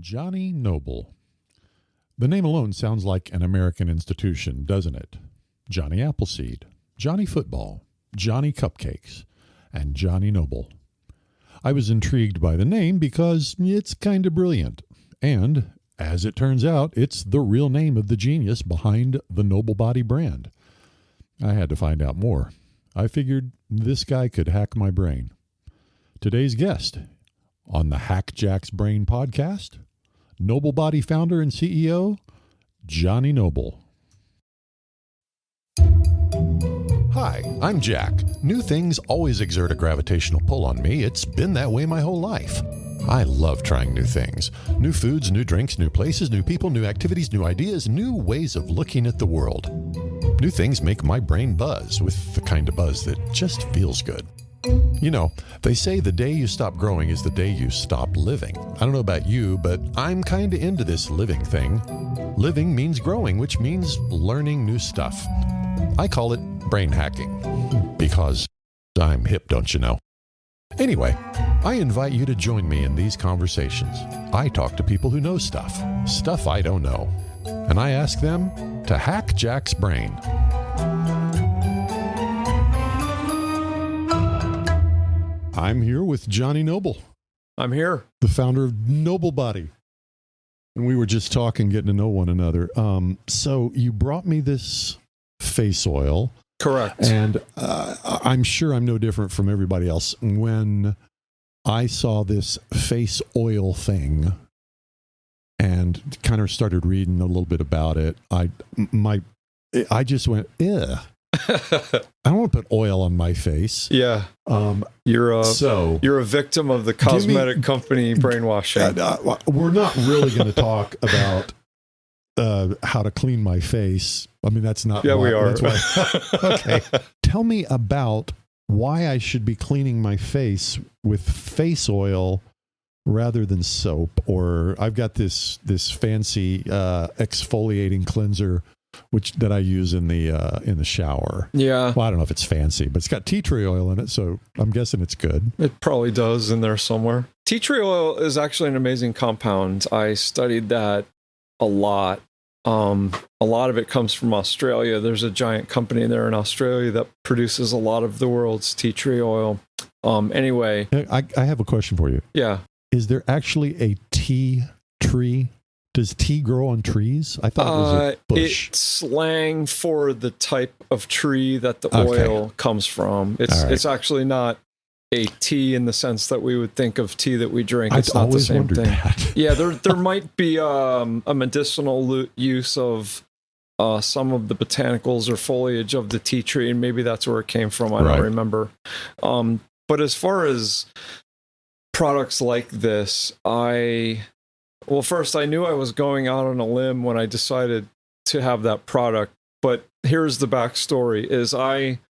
Johnny Noble. The name alone sounds like an American institution, doesn't it? Johnny Appleseed, Johnny Football, Johnny Cupcakes, and Johnny Noble. I was intrigued by the name because it's kind of brilliant. And, as it turns out, it's the real name of the genius behind the Noble Body brand. I had to find out more. I figured this guy could hack my brain. Today's guest on the Hack Jack's Brain podcast, Noble Body founder and CEO, Johnny Noble. Hi, I'm Jack. New things always exert a gravitational pull on me. It's been that way my whole life. I love trying new things. New foods, new drinks, new places, new people, new activities, new ideas, new ways of looking at the world. New things make my brain buzz with the kind of buzz that just feels good. You know, they say the day you stop growing is the day you stop living. I don't know about you, but I'm kind of into this living thing. Living means growing, which means learning new stuff. I call it brain hacking because I'm hip, don't you know? Anyway, I invite you to join me in these conversations. I talk to people who know stuff I don't know, and I ask them to hack Jack's brain. I'm here with Johnny Noble. I'm here. The founder of Noble Body. And we were just talking, getting to know one another. So you brought me this face oil. Correct. And I'm sure I'm no different from everybody else. When I saw this face oil thing and kind of started reading a little bit about it, I just went, ew. I don't want to put oil on my face. Yeah. You're a victim of the cosmetic company brainwashing. We're not really going to talk about how to clean my face. I mean, that's not. Yeah, we are. That's why. Okay. Tell me about why I should be cleaning my face with face oil rather than soap. Or I've got this fancy exfoliating cleanser that I use in the shower. Yeah. Well, I don't know if it's fancy, but it's got tea tree oil in it, so I'm guessing it's good. It probably does in there somewhere. Tea tree oil is actually an amazing compound. I studied that a lot. A lot of it comes from Australia. There's a giant company there in Australia that produces a lot of the world's tea tree oil. Anyway. I have a question for you. Yeah. Is there actually a tea tree? Does tea grow on trees? I thought it was a bush. It's slang for the type of tree that the oil comes from. It's actually not a tea in the sense that we would think of tea that we drink. It's not the same thing. That. Yeah, there might be a medicinal use of some of the botanicals or foliage of the tea tree, and maybe that's where it came from. I don't remember. But as far as products like this, well, first, I knew I was going out on a limb when I decided to have that product. But here's the backstory: is I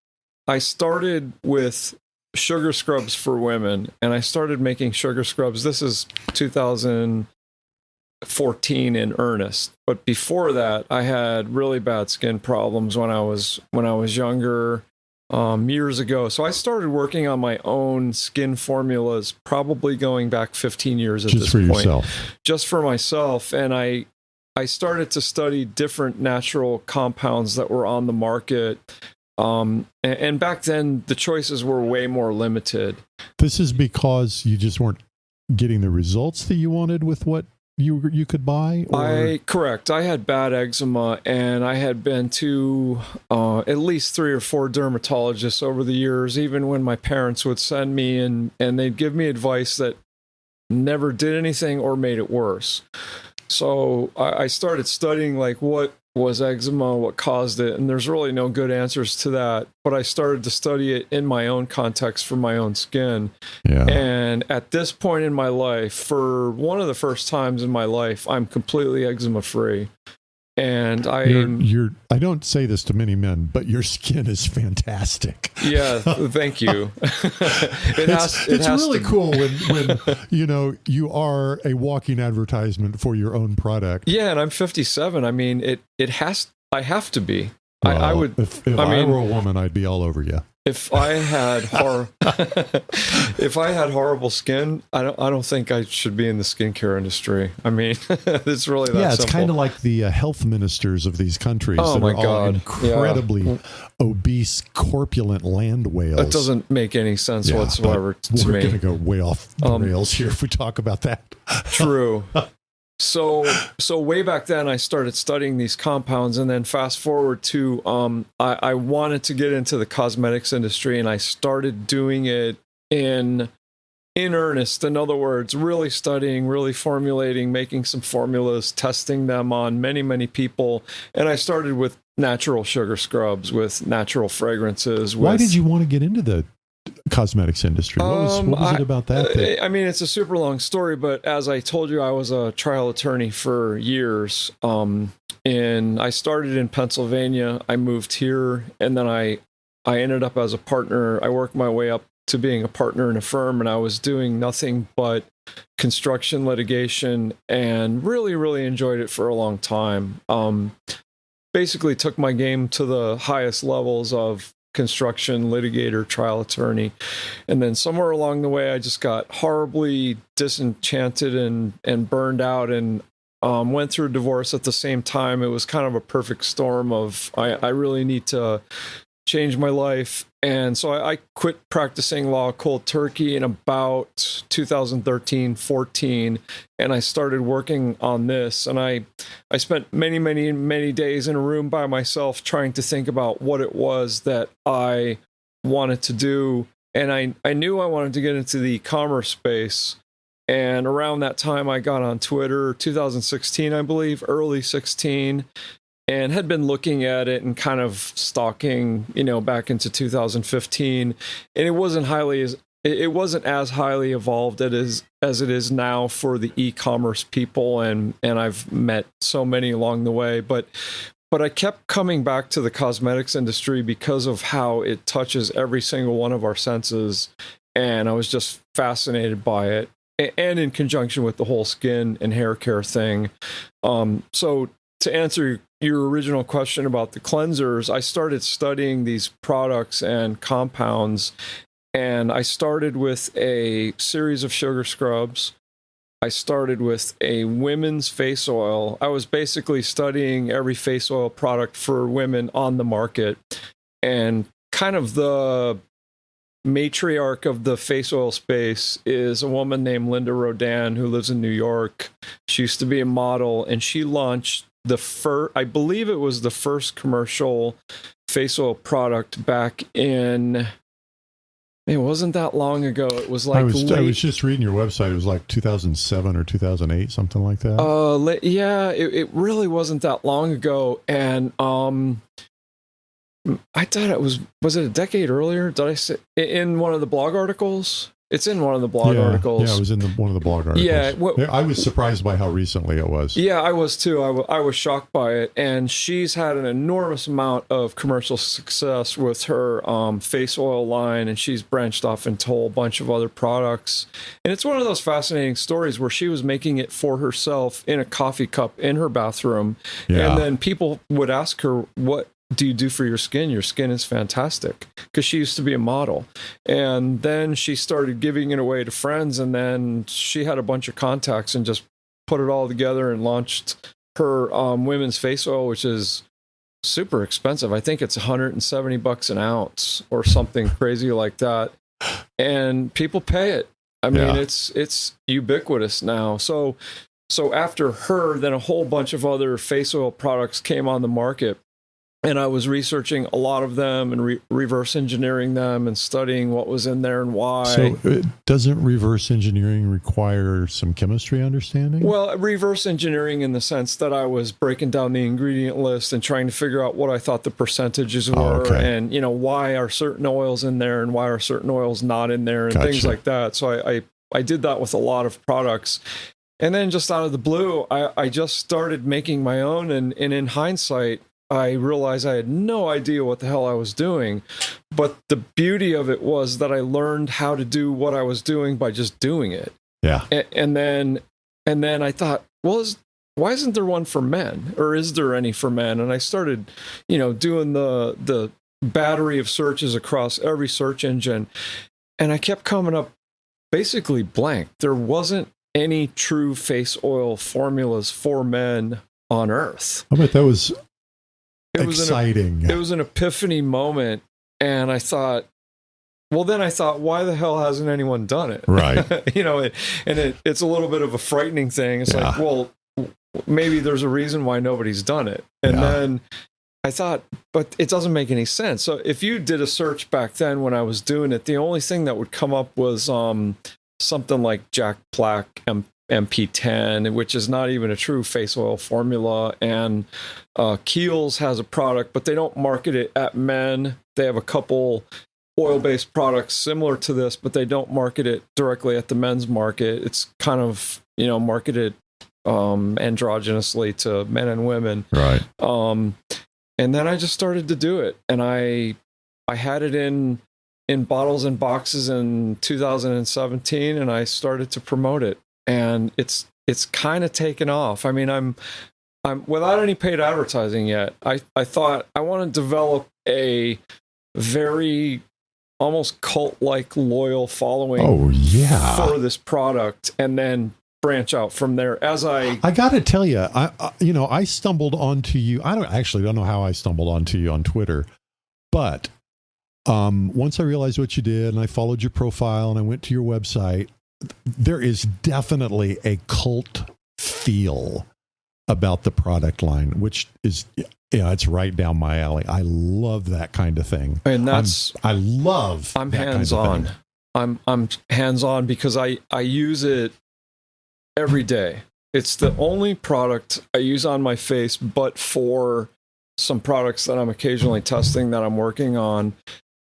started with sugar scrubs for women, and I started making sugar scrubs. This is 2014 in earnest. But before that, I had really bad skin problems when I was younger. Years ago. So I started working on my own skin formulas, probably going back 15 years at this point. Just for myself. And I started to study different natural compounds that were on the market. And back then, the choices were way more limited. This is because you just weren't getting the results that you wanted with what you could buy? Correct. I had bad eczema, and I had been to at least 3 or 4 dermatologists over the years, even when my parents would send me and they'd give me advice that never did anything or made it worse. So I started studying like what was eczema, what caused it, and there's really no good answers to that. But I started to study it in my own context for my own skin. Yeah. And at this point in my life, for one of the first times in my life, I'm completely eczema free. And I don't say this to many men, but your skin is fantastic. Yeah, thank you. It's really cool when you are a walking advertisement for your own product. Yeah, and I'm 57. I mean, I have to be. Well, if I were a woman, I'd be all over you. if I had if I had horrible skin, I don't think I should be in the skincare industry. I mean, it's really that it's simple. kind of like the health ministers of these countries that are all incredibly obese, corpulent land whales. That doesn't make any sense whatsoever to me. We're going to go way off the rails here if we talk about that. True. So way back then, I started studying these compounds, and then fast forward to I wanted to get into the cosmetics industry, and I started doing it in earnest. In other words, really studying, really formulating, making some formulas, testing them on many people. And I started with natural sugar scrubs, with natural fragrances. Why did you want to get into the cosmetics industry? What was it about that? I mean, it's a super long story, but as I told you, I was a trial attorney for years. And I started in Pennsylvania. I moved here, and then I ended up as a partner. I worked my way up to being a partner in a firm, and I was doing nothing but construction litigation, and really enjoyed it for a long time. Basically took my game to the highest levels of construction litigator, trial attorney. And then somewhere along the way, I just got horribly disenchanted and burned out, and went through a divorce at the same time. It was kind of a perfect storm of, I really need to change my life. And so I quit practicing law cold turkey in about 2013-14, and I started working on this. And I spent many days in a room by myself trying to think about what it was that I wanted to do. And I knew I wanted to get into the e-commerce space. And around that time, I got on Twitter, 2016, I believe, early 16, and had been looking at it and kind of stalking, back into 2015. And it wasn't as highly evolved as it is now for the e-commerce people. And I've met so many along the way, but I kept coming back to the cosmetics industry because of how it touches every single one of our senses. And I was just fascinated by it. And in conjunction with the whole skin and hair care thing. So to answer your original question about the cleansers, I started studying these products and compounds, and I started with a series of sugar scrubs. I started with a women's face oil. I was basically studying every face oil product for women on the market, and kind of the matriarch of the face oil space is a woman named Linda Rodan, who lives in New York. She used to be a model, and she launched I believe it was the first commercial face oil product back in, it wasn't that long ago. It was like I was just reading your website. It was like 2007 or 2008, something like that. Yeah, it really wasn't that long ago. And I thought it was it a decade earlier? Did I say in one of the blog articles? It's in one of the blog articles. Yeah, it was in one of the blog articles. Yeah, I was surprised by how recently it was. Yeah, I was too. I was shocked by it. And she's had an enormous amount of commercial success with her face oil line, and she's branched off into a whole bunch of other products. And it's one of those fascinating stories where she was making it for herself in a coffee cup in her bathroom. Yeah. And then people would ask her, what do you do for your skin? Your skin is fantastic, because she used to be a model. And then she started giving it away to friends, and then she had a bunch of contacts and just put it all together and launched her women's face oil, which is super expensive. I think it's $170 an ounce or something crazy like that. And people pay it. I mean, it's ubiquitous now. So after her, then a whole bunch of other face oil products came on the market. And I was researching a lot of them and reverse engineering them and studying what was in there and why. So doesn't reverse engineering require some chemistry understanding? Well, reverse engineering in the sense that I was breaking down the ingredient list and trying to figure out what I thought the percentages were, and why are certain oils in there and why are certain oils not in there, and things like that. So I did that with a lot of products. And then just out of the blue, I just started making my own, and in hindsight, I realized I had no idea what the hell I was doing. But the beauty of it was that I learned how to do what I was doing by just doing it. Yeah. And then I thought, well, why isn't there one for men? Or is there any for men? And I started, doing the battery of searches across every search engine, and I kept coming up basically blank. There wasn't any true face oil formulas for men on Earth. I bet that was exciting. It was an epiphany moment, and I thought, why the hell hasn't anyone done it? Right. It's a little bit of a frightening thing. It's like, well, maybe there's a reason why nobody's done it. And then I thought, but it doesn't make any sense. So if you did a search back then when I was doing it, the only thing that would come up was something like Jack Black MP10, which is not even a true face oil formula. And Kiehl's has a product, but they don't market it at men. They have a couple oil-based products similar to this, but they don't market it directly at the men's market. It's kind of, marketed androgynously to men and women. Right. And then I just started to do it, and I had it in bottles and boxes in 2017, and I started to promote it, and it's kind of taken off. I mean, I'm without any paid advertising yet. I thought I want to develop a very almost cult-like loyal following for this product, and then branch out from there. As I got to tell you, I stumbled onto you. I don't know how I stumbled onto you on Twitter, but once I realized what you did and I followed your profile and I went to your website, there is definitely a cult feel about the product line, which is, it's right down my alley. I love that kind of thing. And I'm hands-on. I'm hands-on because I use it every day. It's the only product I use on my face, but for some products that I'm occasionally testing that I'm working on.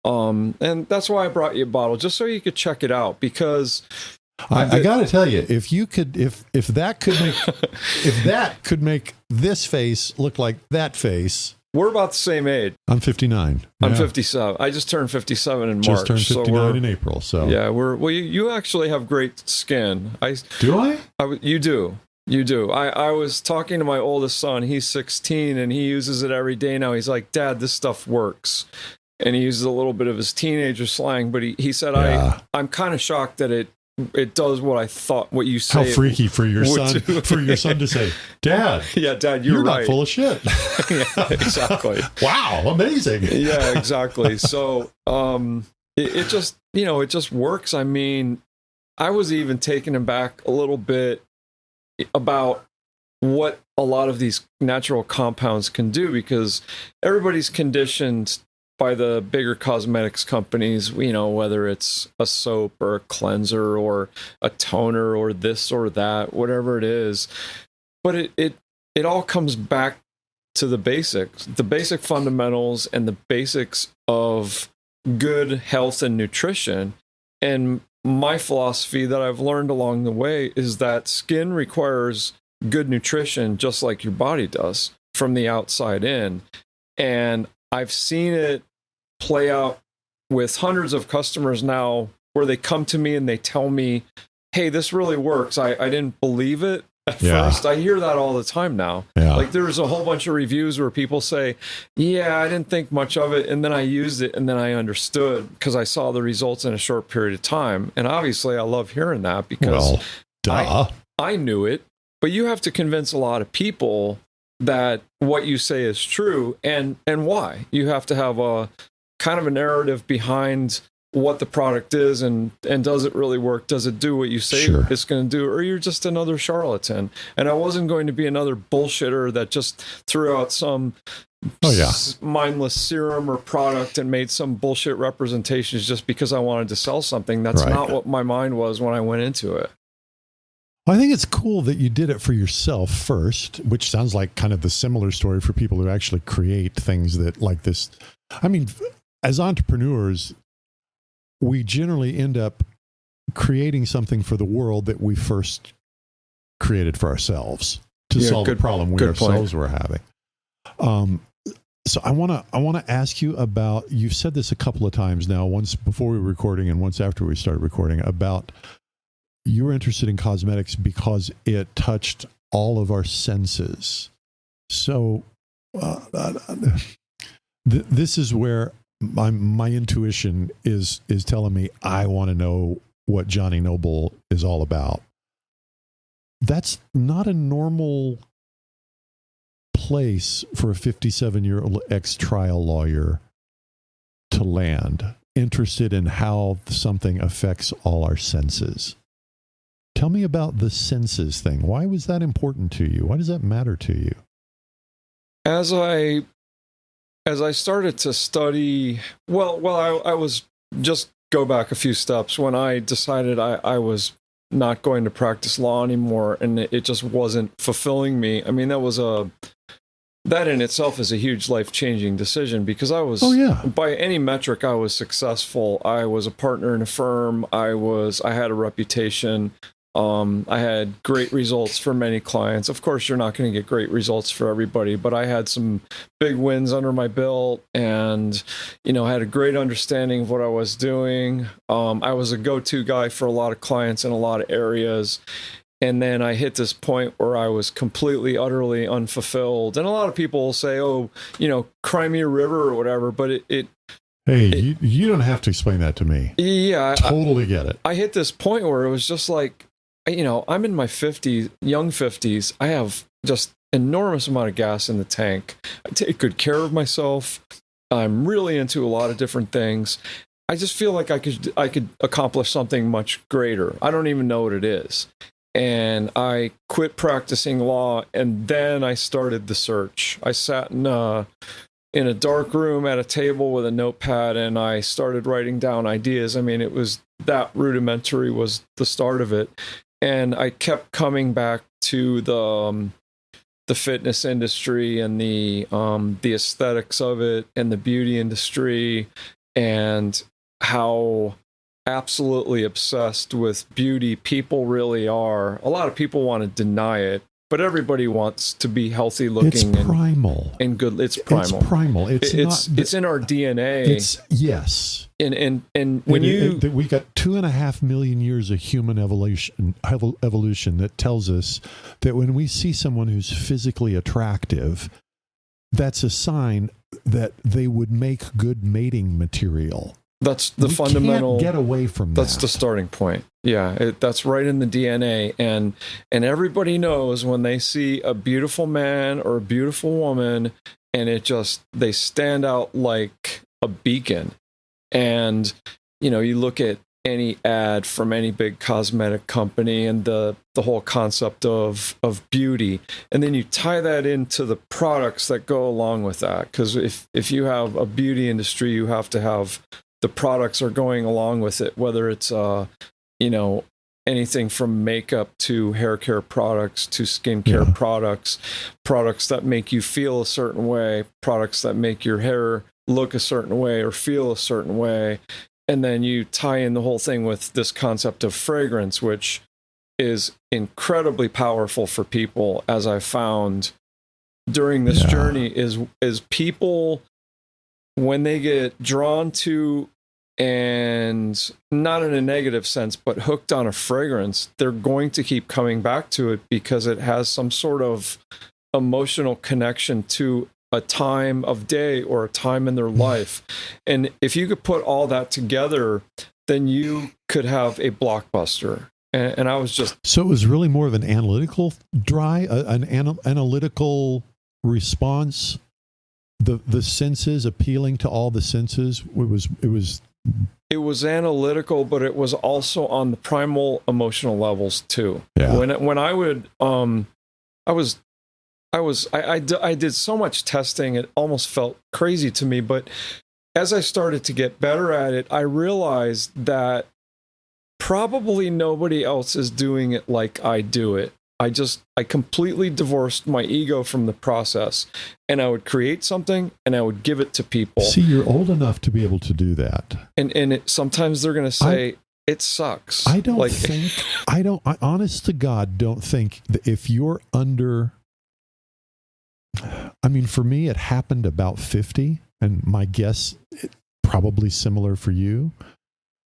And that's why I brought you a bottle, just so you could check it out, because I got to tell you, if that could make this face look like that face. We're about the same age. I'm 59. I'm 57. I just turned 57 in March. Just turned 59 in April. So yeah, you actually have great skin. Do I? You do. You do. I was talking to my oldest son. He's 16 and he uses it every day now. He's like, Dad, this stuff works. And he uses a little bit of his teenager slang, but he said, I'm kind of shocked that it does what you say. How freaky for your son to say, Dad. Yeah, Dad, you're right. Not full of shit. Yeah, exactly. Wow, amazing. Yeah, exactly. So it just works. I mean, I was even taken aback a little bit about what a lot of these natural compounds can do, because everybody's conditioned by the bigger cosmetics companies, whether it's a soap or a cleanser or a toner or this or that, whatever it is. But it all comes back to the basics, the basic fundamentals and the basics of good health and nutrition. And my philosophy that I've learned along the way is that skin requires good nutrition just like your body does from the outside in. And I've seen it play out with hundreds of customers now, where they come to me and they tell me, hey, this really works. I didn't believe it at first. I hear that all the time now. Yeah. Like there's a whole bunch of reviews where people say, yeah, I didn't think much of it, and then I used it and then I understood because I saw the results in a short period of time. And obviously I love hearing that, because I knew it, but you have to convince a lot of people that what you say is true, and why. You have to have a kind of a narrative behind what the product is, and does it really work? Does it do what you say it's going to do? Or you're just another charlatan. And I wasn't going to be another bullshitter that just threw out some mindless serum or product and made some bullshit representations just because I wanted to sell something. That's not what my mind was when I went into it. I think it's cool that you did it for yourself first, which sounds like kind of the similar story for people who actually create things that like this. I mean, as entrepreneurs, we generally end up creating something for the world that we first created for ourselves to solve the problem we ourselves were having. So I want to ask you about, you've said this a couple of times now, once before we were recording and once after we started recording, about you were interested in cosmetics because it touched all of our senses. So this is where my intuition is telling me I want to know what Johnny Noble is all about. That's not a normal place for a 57-year-old ex-trial lawyer to land, interested in how something affects all our senses. Tell me about the senses thing. Why was that important to you? Why does that matter to you? As I started to study, I was just go back a few steps when I decided I was not going to practice law anymore, and it just wasn't fulfilling me. I mean, that in itself is a huge life-changing decision, because I was, by any metric, I was successful. I was a partner in a firm. I had a reputation. I had great results for many clients. Of course, you're not going to get great results for everybody, but I had some big wins under my belt, and, I had a great understanding of what I was doing. I was a go-to guy for a lot of clients in a lot of areas. And then I hit this point where I was completely, utterly unfulfilled. And a lot of people will say, cry me a river or whatever, but you don't have to explain that to me. Yeah. Totally get it. I hit this point where it was just like, I'm in my 50s, young 50s. I have just enormous amount of gas in the tank. I take good care of myself. I'm really into a lot of different things. I just feel like I could accomplish something much greater. I don't even know what it is. And I quit practicing law, and then I started the search. I sat in a dark room at a table with a notepad, and I started writing down ideas. I mean, it was that rudimentary was the start of it. And I kept coming back to the fitness industry and the aesthetics of it and the beauty industry, and how absolutely obsessed with beauty people really are. A lot of people want to deny it, but everybody wants to be healthy looking. It's primal. And good. It's primal. It's primal. It's in our DNA. Yes. And when we got 2.5 million years of human evolution that tells us that when we see someone who's physically attractive, that's a sign that they would make good mating material. That's the fundamental. Can't get away from that. That's the starting point. Yeah, that's right in the DNA, and everybody knows when they see a beautiful man or a beautiful woman, and they stand out like a beacon. And you look at any ad from any big cosmetic company and the whole concept of beauty, and then you tie that into the products that go along with that. Because if you have a beauty industry, you have to have the products are going along with it, whether it's anything from makeup to hair care products to skincare products that make you feel a certain way, products that make your hair look a certain way or feel a certain way. And then you tie in the whole thing with this concept of fragrance, which is incredibly powerful for people, as I found during this journey, is people, when they get drawn to, and not in a negative sense, but hooked on a fragrance, they're going to keep coming back to it because it has some sort of emotional connection to a time of day or a time in their life. And if you could put all that together, then you could have a blockbuster. And I was just... So it was really more of an analytical analytical response. The senses, appealing to all the senses. It was analytical, but it was also on the primal emotional levels too. Yeah. When I would I did so much testing, it almost felt crazy to me. But as I started to get better at it, I realized that probably nobody else is doing it like I do it. I completely divorced my ego from the process, and I would create something and I would give it to people. See, you're old enough to be able to do that. And sometimes they're going to say, it sucks. I honest to God, don't think that if you're under, I mean, for me, it happened about 50, and my guess, probably similar for you.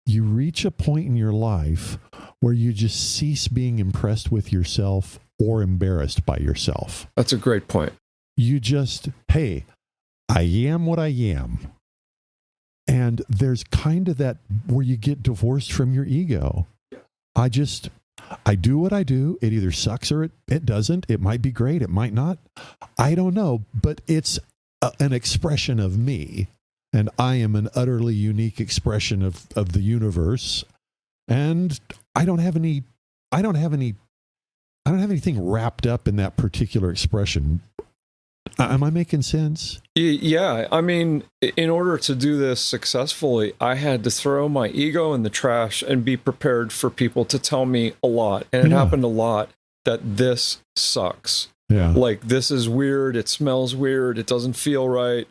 You reach a point in your life where you just cease being impressed with yourself or embarrassed by yourself. That's a great point. You just, hey, I am what I am. And there's kind of that where you get divorced from your ego. I do what I do. It either sucks or it doesn't. It might be great. It might not. I don't know. But it's an expression of me. And I am an utterly unique expression of the universe. And I don't have anything wrapped up in that particular expression. Am I making sense? Yeah. I mean, in order to do this successfully, I had to throw my ego in the trash and be prepared for people to tell me a lot. And it happened a lot that this sucks. Yeah. Like, this is weird. It smells weird. It doesn't feel right.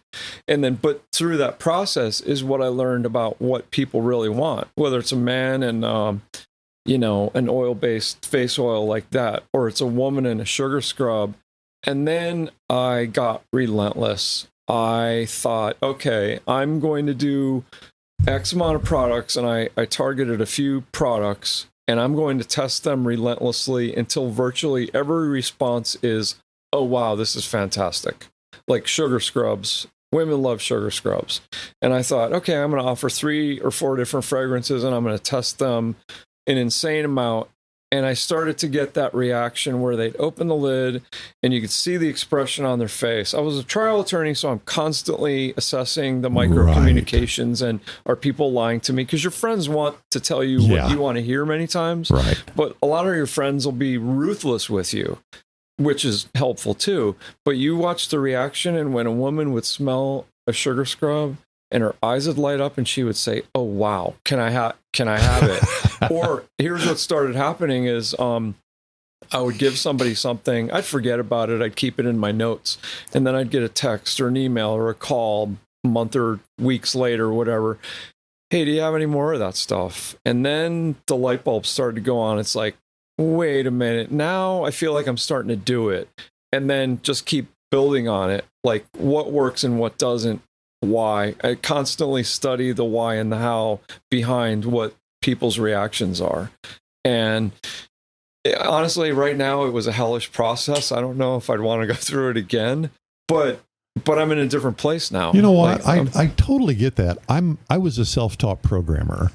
And then, but through that process is what I learned about what people really want, whether it's a man and, an oil-based face oil like that, or it's a woman in a sugar scrub. And then I got relentless. I thought, okay, I'm going to do X amount of products, and I targeted a few products, and I'm going to test them relentlessly until virtually every response is, oh, wow, this is fantastic. Like sugar scrubs. Women love sugar scrubs. And I thought, okay, I'm going to offer 3 or 4 different fragrances, and I'm going to test them an insane amount. And I started to get that reaction where they'd open the lid and you could see the expression on their face. I was a trial attorney, so I'm constantly assessing the micro communications and are people lying to me? Because your friends want to tell you what you want to hear many times. Right. But a lot of your friends will be ruthless with you, which is helpful too. But you watch the reaction, and when a woman would smell a sugar scrub and her eyes would light up and she would say, oh, wow, can I have it? Or here's what started happening is I would give somebody something, I'd forget about it, I'd keep it in my notes, and then I'd get a text or an email or a call a month or weeks later or whatever. Hey, do you have any more of that stuff? And then the light bulb started to go on. It's like, wait a minute, now I feel like I'm starting to do it. And then just keep building on it, like what works and what doesn't, why. I constantly study the why and the how behind what people's reactions are. And honestly, right now it was a hellish process. I don't know if I'd want to go through it again, but I'm in a different place now. You know what? I totally get that. I was a self-taught programmer.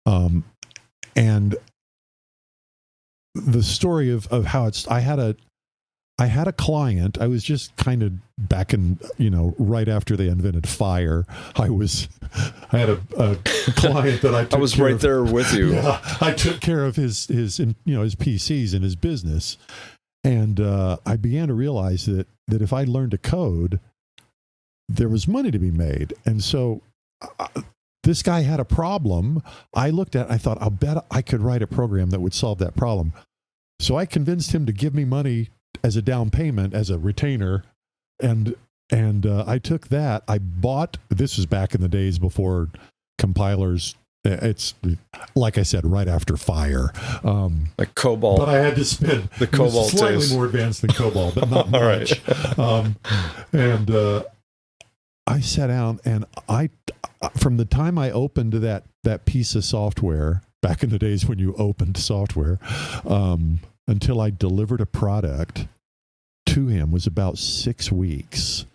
And the story of how I had a client. I was just kind of back in, right after they invented fire. I had a client that I was right there with you. Yeah, I took care of his PCs and his business. And I began to realize that if I learned to code, there was money to be made. And so this guy had a problem. I looked at it, I thought, I'll bet I could write a program that would solve that problem. So I convinced him to give me money as a down payment, as a retainer. And I took that. I bought, this was back in the days before compilers. It's, like I said, right after fire. Like COBOL. But I had to spend the COBOL slightly more advanced than COBOL, but not much. And I sat down, and from the time I opened that piece of software, back in the days when you opened software, until I delivered a product to him was about 6 weeks.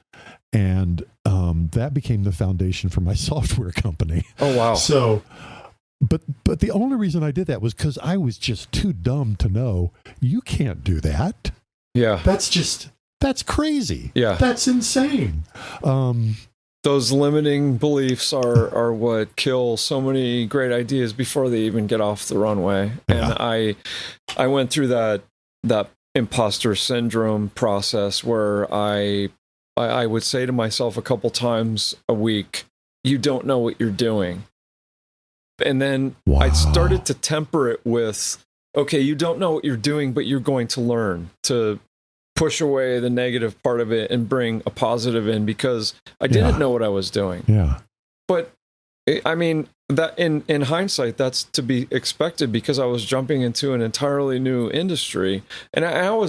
And that became the foundation for my software company. Oh, wow. So, but the only reason I did that was because I was just too dumb to know you can't do that. Yeah. That's crazy. Yeah. That's insane. Those limiting beliefs are what kill so many great ideas before they even get off the runway. Yeah. And I went through that imposter syndrome process where I would say to myself a couple times a week, you don't know what you're doing. And then I started to temper it with, okay, you don't know what you're doing, but you're going to learn to push away the negative part of it and bring a positive in, because I didn't know what I was doing. Yeah. But I mean, that in hindsight, that's to be expected, because I was jumping into an entirely new industry, and I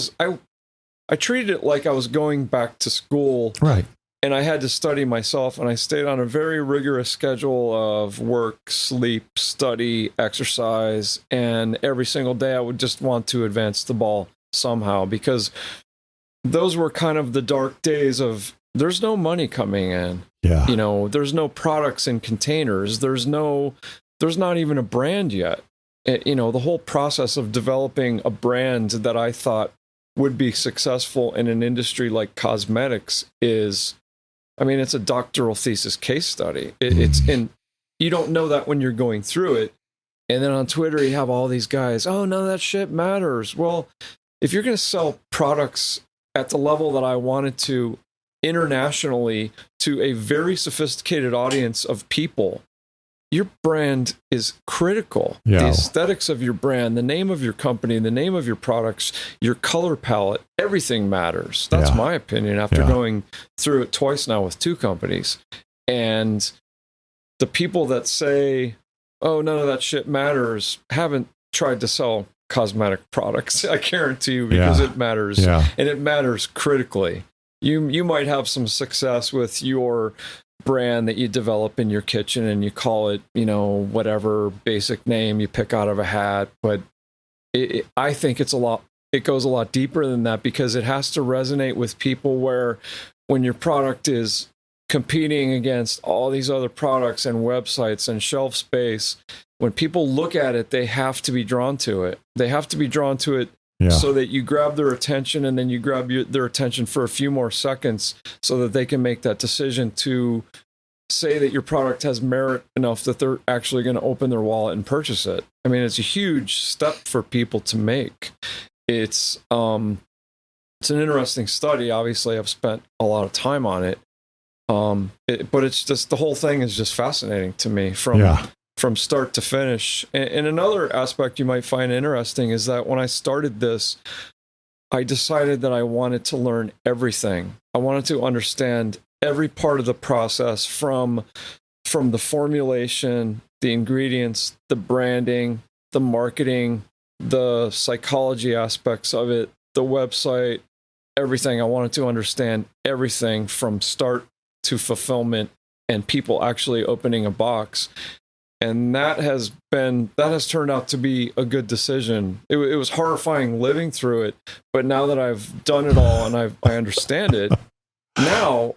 treated it like I was going back to school. Right. And I had to study myself, and I stayed on a very rigorous schedule of work, sleep, study, exercise, and every single day I would just want to advance the ball somehow, because those were kind of the dark days of there's no money coming in. Yeah. There's no products in containers. There's not even a brand yet. The whole process of developing a brand that I thought would be successful in an industry like cosmetics it's a doctoral thesis case study. You don't know that when you're going through it. And then on Twitter, you have all these guys, oh, none of that shit matters. Well, if you're going to sell products at the level that I wanted to internationally to a very sophisticated audience of people, your brand is critical. Yeah. The aesthetics of your brand, the name of your company, the name of your products, your color palette, everything matters. That's my opinion after going through it twice now with 2 companies. And the people that say, oh, none of that shit matters, haven't tried to sell cosmetic products. I guarantee you, because it matters, and it matters critically. You might have some success with your brand that you develop in your kitchen and you call it, whatever basic name you pick out of a hat, but I think it goes a lot deeper than that, because it has to resonate with people, where when your product is competing against all these other products and websites and shelf space, when people look at it, they have to be drawn to it. They have to be drawn to it so that you grab their attention, and then you grab their attention for a few more seconds so that they can make that decision to say that your product has merit enough that they're actually going to open their wallet and purchase it. It's a huge step for people to make. It's an interesting study. Obviously, I've spent a lot of time on it. But it's just, the whole thing is just fascinating to me from start to finish. And another aspect you might find interesting is that when I started this, I decided that I wanted to learn everything. I wanted to understand every part of the process, from the formulation, the ingredients, the branding, the marketing, the psychology aspects of it, the website, everything. I wanted to understand everything from start to fulfillment and people actually opening a box. And that has turned out to be a good decision. It was horrifying living through it, but now that I've done it all and I understand it, now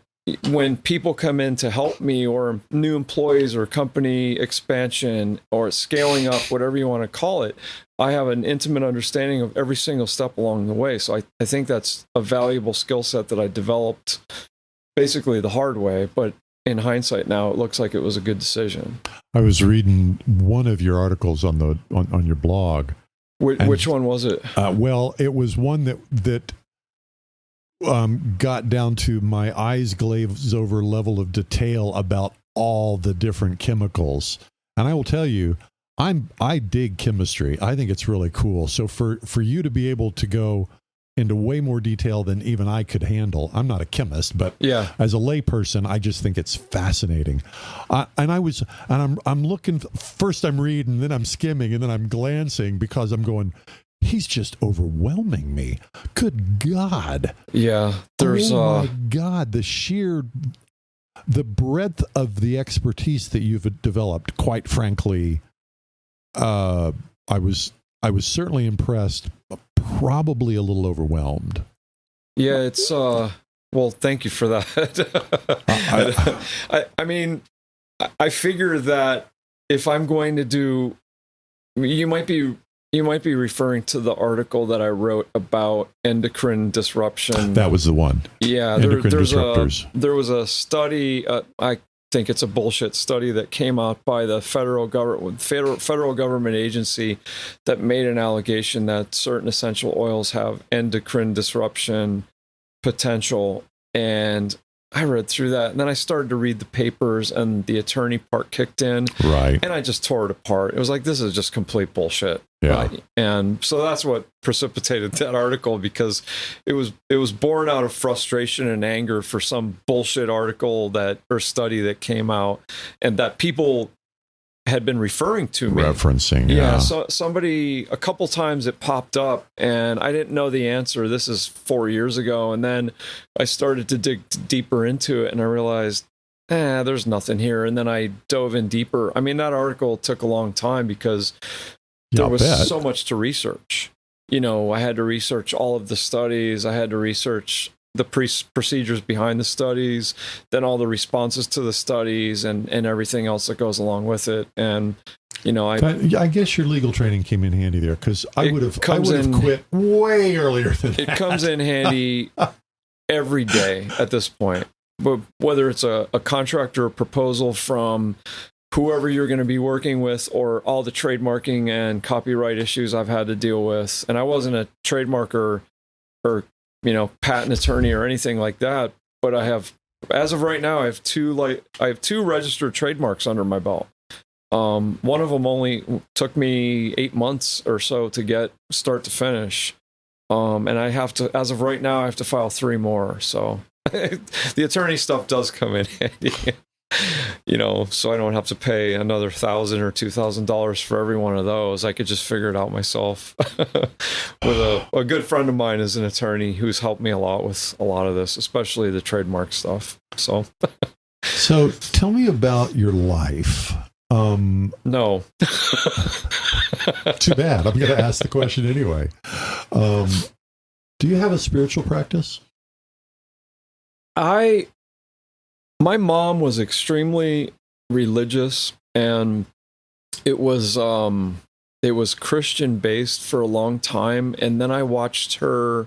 when people come in to help me, or new employees or company expansion or scaling up, whatever you want to call it, I have an intimate understanding of every single step along the way. So I think that's a valuable skill set that I developed basically the hard way, but in hindsight now, it looks like it was a good decision. I was reading one of your articles on your blog. Which one was it? Well, it was one that got down to my eyes glaze over level of detail about all the different chemicals. And I will tell you, I dig chemistry. I think it's really cool. So for you to be able to go into way more detail than even I could handle. I'm not a chemist, but as a layperson, I just think it's fascinating. I'm looking, first I'm reading, then I'm skimming, and then I'm glancing, because I'm going, he's just overwhelming me. Good God. Yeah. There's my God, the breadth of the expertise that you've developed, quite frankly, I was certainly impressed, probably a little overwhelmed. Yeah, it's well, thank you for that. I figure that if I'm going to do, you might be referring to the article that I wrote about endocrine disruption. That was the one. Yeah, endocrine disruptors. There was a study. I think it's a bullshit study that came out by the federal government agency that made an allegation that certain essential oils have endocrine disruption potential. And I read through that, and then I started to read the papers, and the attorney part kicked in. Right. And I just tore it apart. It was like, this is just complete bullshit. Yeah. And so that's what precipitated that article, because it was born out of frustration and anger for some bullshit article or study that came out, and that people had been referring to me. Referencing. Yeah. So somebody, a couple times it popped up, and I didn't know the answer. This is 4 years ago. And then I started to dig deeper into it, and I realized, there's nothing here. And then I dove in deeper. I mean, that article took a long time, because there was so much to research. I had to research all of the studies. I had to research the procedures behind the studies, then all the responses to the studies, and everything else that goes along with it. And I guess your legal training came in handy there, because I would have quit way earlier than that. It comes in handy every day at this point. But whether it's a contract or a proposal from whoever you're going to be working with, or all the trademarking and copyright issues I've had to deal with. And I wasn't a trademarker or patent attorney or anything like that, but I have, as of right now, I have two registered trademarks under my belt. One of them only took me 8 months or so to get start to finish. And I have to, as of right now, I have to file 3 more. So the attorney stuff does come in handy, so I don't have to pay another $1,000 or $2,000 for every one of those. I could just figure it out myself. With a good friend of mine is an attorney who's helped me a lot with a lot of this, especially the trademark stuff. So tell me about your life. No. Too bad. I'm going to ask the question anyway. Do you have a spiritual practice? My mom was extremely religious, and it was Christian based for a long time. And then I watched her,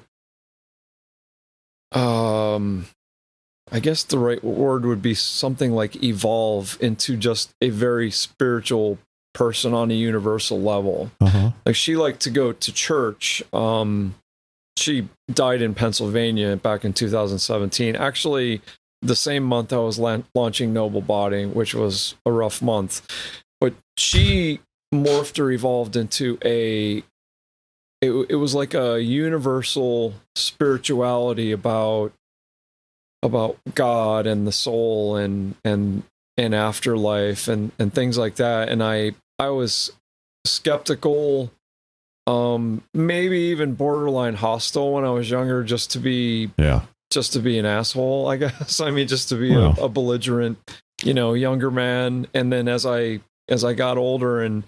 I guess the right word would be something like evolve into just a very spiritual person on a universal level. Uh-huh. Like, she liked to go to church. She died in Pennsylvania back in 2017. Actually, the same month I was launching Noble Body, which was a rough month. But she morphed or evolved into it was like a universal spirituality about God and the soul and afterlife and things like that. And I was skeptical, maybe even borderline hostile when I was younger, just to be an asshole, I guess. I mean, just to be a belligerent, younger man. And then as I got older and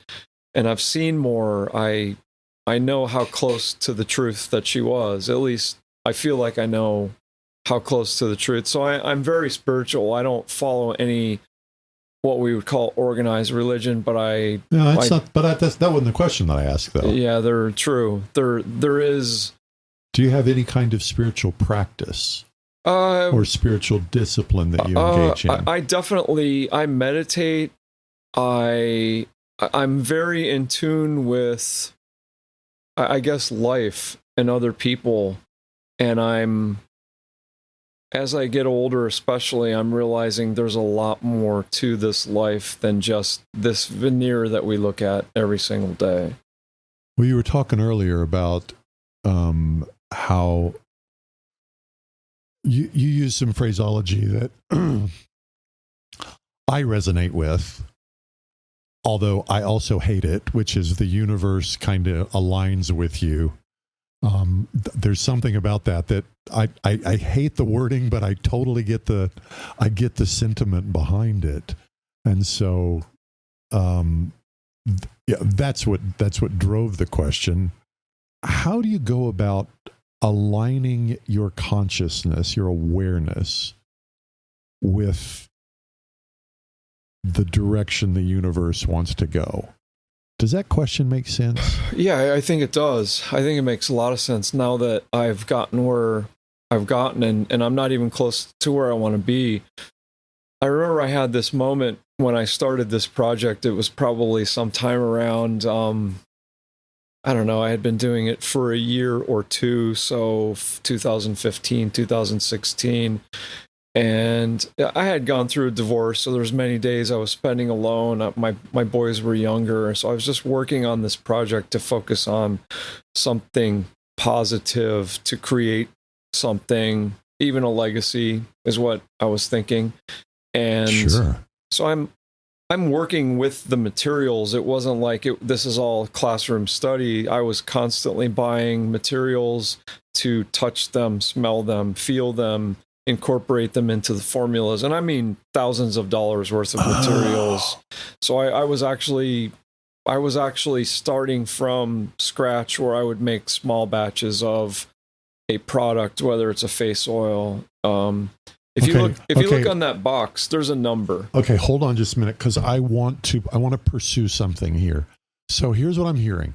I've seen more, I know how close to the truth that she was. At least I feel like I know how close to the truth. So I'm very spiritual. I don't follow any what we would call organized religion, but that wasn't the question that I asked, though. Yeah, they're true. There is. Do you have any kind of spiritual practice or spiritual discipline that you engage in? I meditate. I'm very in tune with, I guess, life and other people, and as I get older, especially, I'm realizing there's a lot more to this life than just this veneer that we look at every single day. Well, you were talking earlier about how you use some phraseology that I resonate with, although I also hate it, which is the universe kind of aligns with you. There's something about that I hate the wording, but I totally get the sentiment behind it. And so, that's what drove the question. How do you go about aligning your consciousness, your awareness, with the direction the universe wants to go? Does that question make sense? Yeah, I think it does. I think it makes a lot of sense now that I've gotten where I've gotten, and I'm not even close to where I want to be. I remember I had this moment when I started this project. It was probably sometime around, I don't know, I had been doing it for a year or two, so 2015, 2016. And I had gone through a divorce, so there was many days I was spending alone. My boys were younger, so I was just working on this project to focus on something positive, to create something, even a legacy is what I was thinking. And sure. So I'm working with the materials. It wasn't like this is all classroom study. I was constantly buying materials to touch them, smell them, feel them, incorporate them into the formulas. And I mean thousands of dollars worth of materials. So I was actually starting from scratch, where I would make small batches of a product, whether it's a face oil. If you look on that box, there's a number. Okay, hold on just a minute, because I want to pursue something here. So here's what I'm hearing.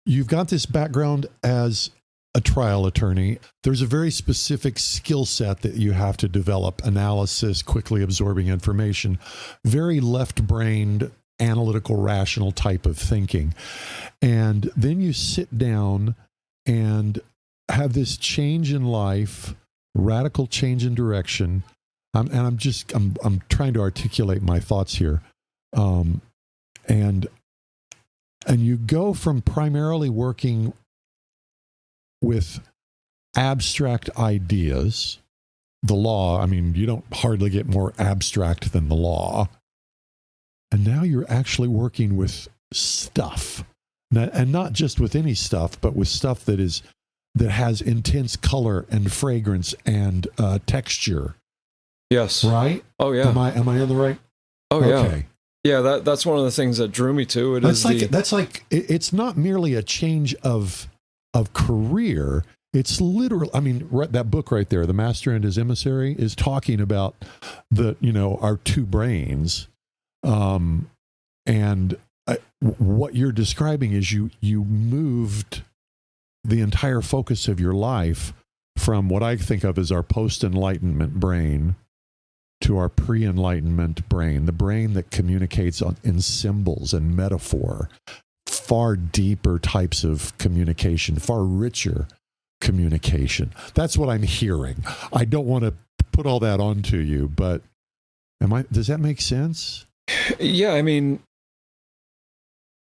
You've got this background as a trial attorney. There's a very specific skill set that you have to develop: analysis, quickly absorbing information, very left-brained, analytical, rational type of thinking. And then you sit down and have this change in life, radical change in direction. I'm trying to articulate my thoughts here. And you go from primarily working with abstract ideas, the law. I mean, you don't hardly get more abstract than the law. And now you're actually working with stuff, and not just with any stuff, but with stuff that has intense color and fragrance and texture. Yes. Right? Oh yeah. Am I on the right? Oh yeah. Yeah, that's one of the things that drew me to it. It's not merely a change of career. It's literal. I mean, that book right there, The Master and His Emissary, is talking about our two brains. What you're describing is you moved the entire focus of your life from what I think of as our post-enlightenment brain to our pre-enlightenment brain, the brain that communicates in symbols and metaphor, far deeper types of communication, far richer communication. That's what I'm hearing. I don't want to put all that onto you, but does that make sense? Yeah, I mean,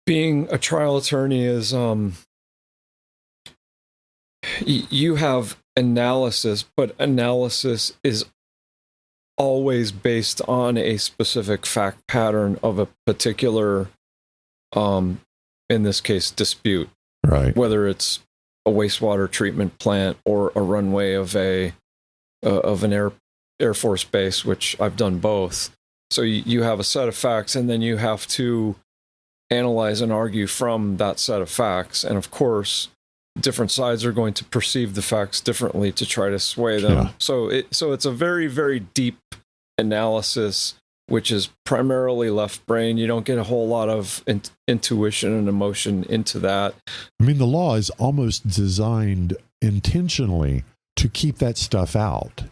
being a trial attorney is, you have analysis, but analysis is always based on a specific fact pattern of a particular, in this case, dispute. Right. Whether it's a wastewater treatment plant or a runway of an Air Force base, which I've done both. So you have a set of facts, and then you have to analyze and argue from that set of facts. And of course, different sides are going to perceive the facts differently to try to sway them. Yeah. So it's a very, very deep analysis, which is primarily left brain. You don't get a whole lot of intuition and emotion into that. I mean, the law is almost designed intentionally to keep that stuff out.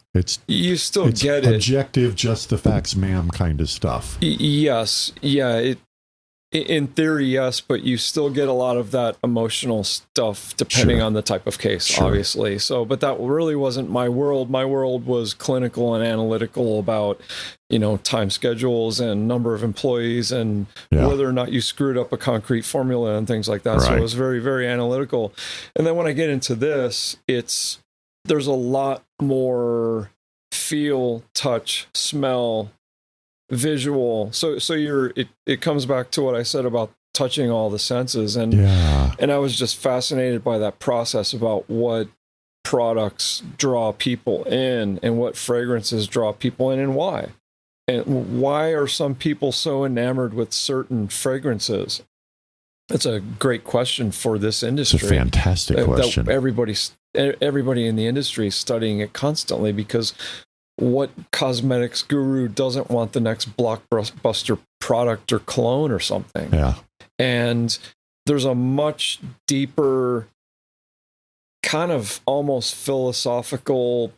You still get it. Objective, just the facts, ma'am, kind of stuff. Yes. Yeah. In theory, yes, but you still get a lot of that emotional stuff depending on the type of case, obviously. So, but that really wasn't my world. My world was clinical and analytical about, time schedules and number of employees and whether or not you screwed up a concrete formula and things like that. Right. So it was very, very analytical. And then when I get into this, there's a lot more feel, touch, smell, visual. So it comes back to what I said about touching all the senses, and I was just fascinated by that process about what products draw people in and what fragrances draw people in and why. And why are some people so enamored with certain fragrances? It's a great question for this industry. It's a fantastic question. Everybody in the industry is studying it constantly, because what cosmetics guru doesn't want the next blockbuster product or cologne or something? Yeah. And there's a much deeper, kind of almost philosophical,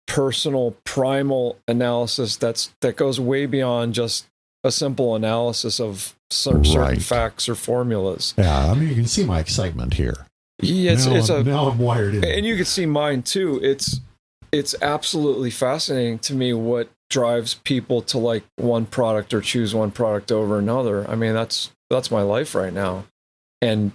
personal, primal analysis that goes way beyond just a simple analysis of certain facts or formulas. Yeah, I mean, you can see my excitement here. Yeah, now I'm wired in. And you can see mine too. It's absolutely fascinating to me what drives people to like one product or choose one product over another. I mean, that's my life right now. And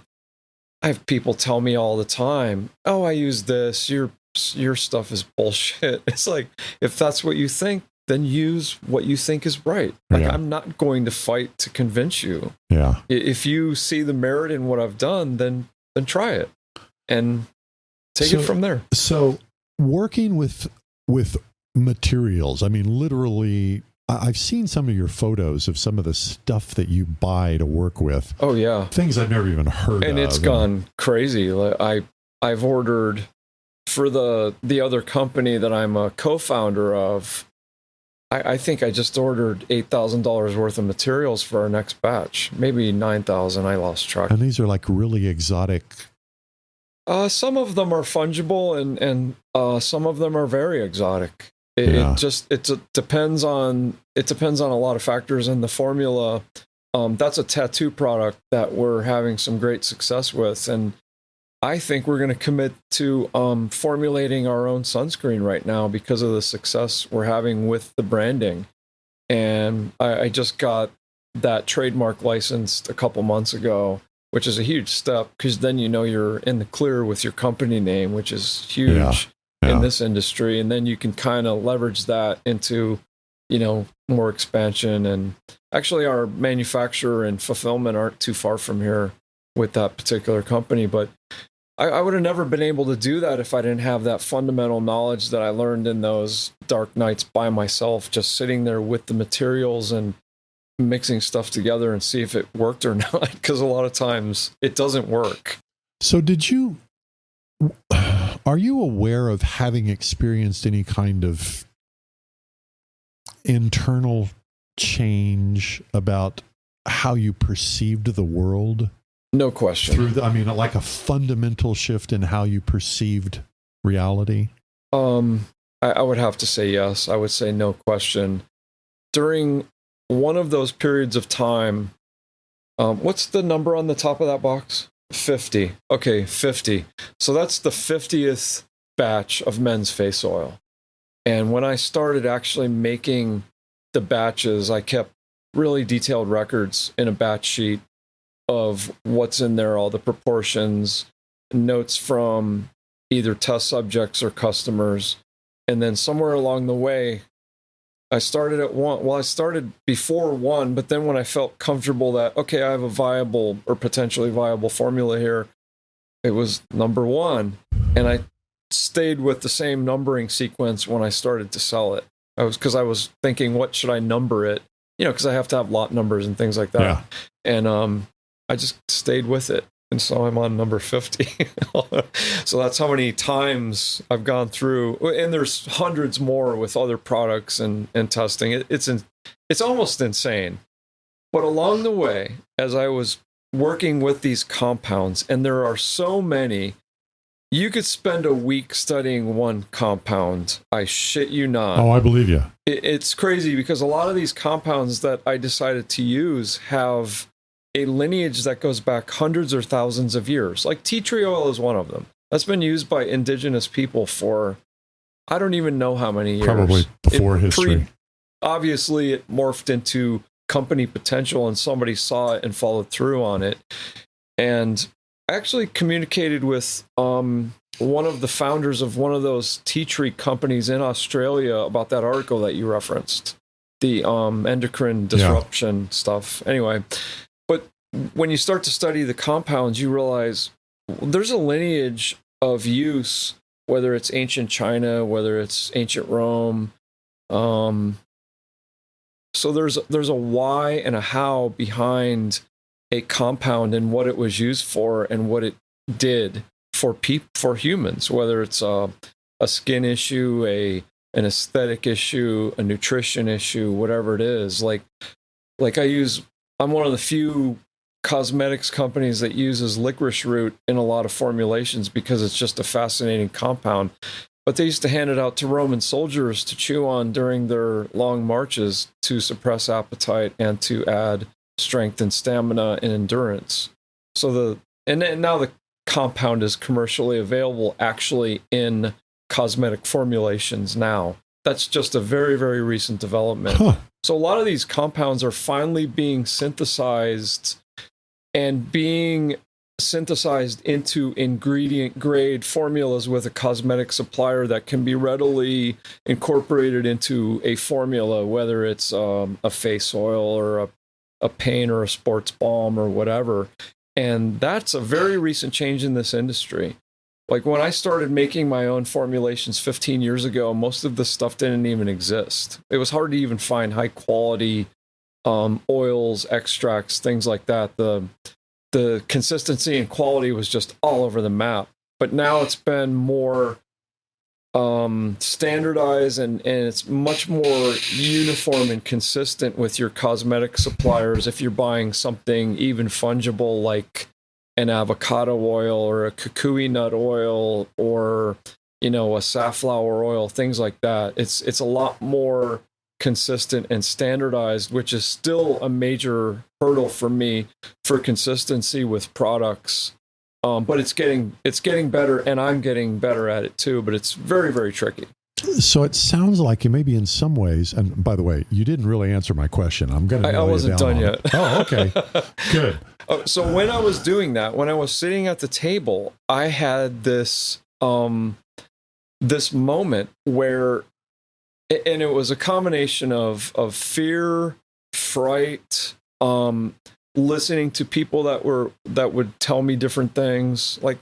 I have people tell me all the time, "Oh, I use this. Your stuff is bullshit." It's like, if that's what you think, then use what you think is right. Like, I'm not going to fight to convince you. Yeah. If you see the merit in what I've done, then try it and take it from there. So working with materials, I mean, literally, I've seen some of your photos of some of the stuff that you buy to work with. Oh yeah. Things I've never even heard of. And it's gone crazy. Like, I've ordered for the other company that I'm a co-founder of, I think I just ordered $8,000 worth of materials for our next batch. Maybe 9,000. I lost track. And these are like really exotic. Some of them are fungible, and some of them are very exotic. It depends on a lot of factors. In the formula, that's a tattoo product that we're having some great success with, and I think we're going to commit to formulating our own sunscreen right now because of the success we're having with the branding. And I just got that trademark licensed a couple months ago, which is a huge step because then you're in the clear with your company name, which is huge in this industry. And then you can kind of leverage that into, more expansion. And actually our manufacturer and fulfillment aren't too far from here with that particular company. But I would have never been able to do that if I didn't have that fundamental knowledge that I learned in those dark nights by myself, just sitting there with the materials and mixing stuff together and see if it worked or not, because a lot of times it doesn't work. So are you aware of having experienced any kind of internal change about how you perceived the world? No question. Like a fundamental shift in how you perceived reality? I would have to say yes. I would say no question. During one of those periods of time, what's the number on the top of that box? 50. Okay, 50. So that's the 50th batch of men's face oil. And when I started actually making the batches, I kept really detailed records in a batch sheet of what's in there, all the proportions, notes from either test subjects or customers. And then somewhere along the way, I started at one. Well, I started before one, but then when I felt comfortable that, okay, I have a viable or potentially viable formula here, it was number one. And I stayed with the same numbering sequence when I started to sell it. Because I was thinking, what should I number it? Because I have to have lot numbers and things like that. Yeah. And I just stayed with it. And so I'm on number 50. So that's how many times I've gone through. And there's hundreds more with other products and testing. It's almost insane. But along the way, as I was working with these compounds, and there are so many, you could spend a week studying one compound. I shit you not. Oh, I believe you. It's crazy because a lot of these compounds that I decided to use have a lineage that goes back hundreds or thousands of years. Like tea tree oil is one of them. That's been used by indigenous people for, I don't even know how many years. Probably before history. Obviously, it morphed into company potential and somebody saw it and followed through on it. And I actually communicated with one of the founders of one of those tea tree companies in Australia about that article that you referenced, the endocrine disruption stuff. Anyway, but when you start to study the compounds, you realize there's a lineage of use, whether it's ancient China, whether it's ancient Rome. So there's a why and a how behind a compound and what it was used for and what it did for humans, whether it's a skin issue, an aesthetic issue, a nutrition issue, whatever it is. Like I'm one of the few cosmetics companies that uses licorice root in a lot of formulations because it's just a fascinating compound. But they used to hand it out to Roman soldiers to chew on during their long marches to suppress appetite and to add strength and stamina and endurance. So now the compound is commercially available actually in cosmetic formulations now. That's just a very, very recent development. Huh. So a lot of these compounds are finally being synthesized and being synthesized into ingredient grade formulas with a cosmetic supplier that can be readily incorporated into a formula, whether it's a face oil or a paint or a sports balm or whatever. And that's a very recent change in this industry. Like when I started making my own formulations 15 years ago, most of this stuff didn't even exist. It was hard to even find high quality oils, extracts, things like that. The consistency and quality was just all over the map. But now it's been more standardized and it's much more uniform and consistent with your cosmetic suppliers. If you're buying something even fungible like an avocado oil or a kukui nut oil or, a safflower oil, things like that, it's a lot more consistent and standardized, which is still a major hurdle for me for consistency with products. But it's getting better, and I'm getting better at it too. But it's very, very tricky. So it sounds like you maybe in some ways, and by the way, you didn't really answer my question. I'm going to. I wasn't done yet. Oh, okay, good. So when I was doing that, when I was sitting at the table, I had this this moment where, and it was a combination of fear, fright, listening to people that would tell me different things. Like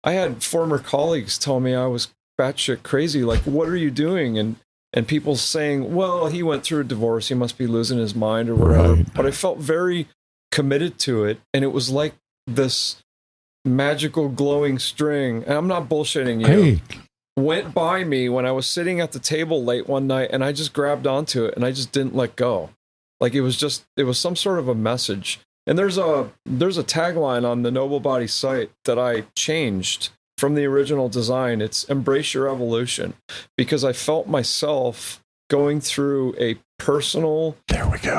I had former colleagues tell me I was batshit crazy. Like, what are you doing? And people saying, well, he went through a divorce, he must be losing his mind or whatever. Right. But I felt very committed to it, and it was like this magical glowing string. And I'm not bullshitting you. Hey. Went by me when I was sitting at the table late one night, and I just grabbed onto it and I just didn't let go. Like it was some sort of a message. And there's a tagline on the Noble Body site that I changed from the original design. It's embrace your evolution, because I felt myself going through a personal,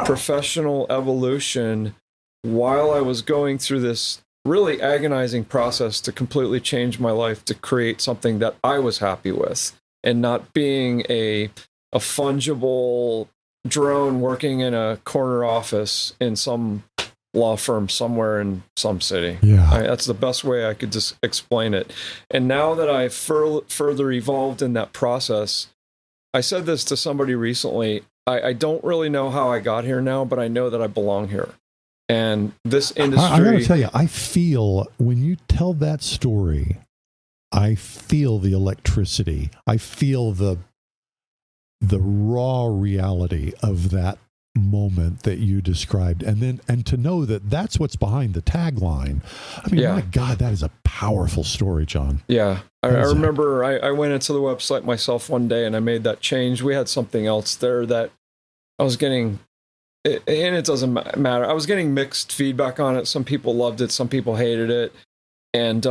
professional evolution while I was going through this really agonizing process to completely change my life to create something that I was happy with, and not being a fungible drone working in a corner office in some law firm somewhere in some city. Yeah. That's the best way I could just explain it. And now that I've further evolved in that process, I said this to somebody recently, I don't really know how I got here now, but I know that I belong here. And this industry... I got to tell you, I feel, when you tell that story, I feel the electricity. I feel the raw reality of that moment that you described, and to know that that's what's behind the tagline. I mean, my God, that is a powerful story, John. Yeah, I remember I went into the website myself one day and I made that change. We had something else there that I was getting, and it doesn't matter. I was getting mixed feedback on it. Some people loved it, some people hated it, and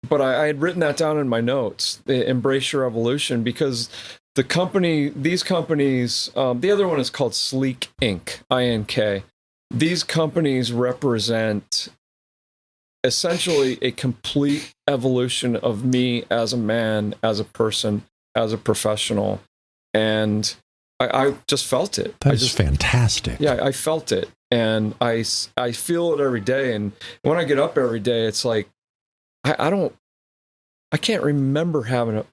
but I had written that down in my notes. Embrace your evolution, because these companies, the other one is called Sleek Inc., INK. These companies represent essentially a complete evolution of me as a man, as a person, as a professional. And I just felt it. That is fantastic. Yeah, I felt it. And I feel it every day. And when I get up every day, it's like, I can't remember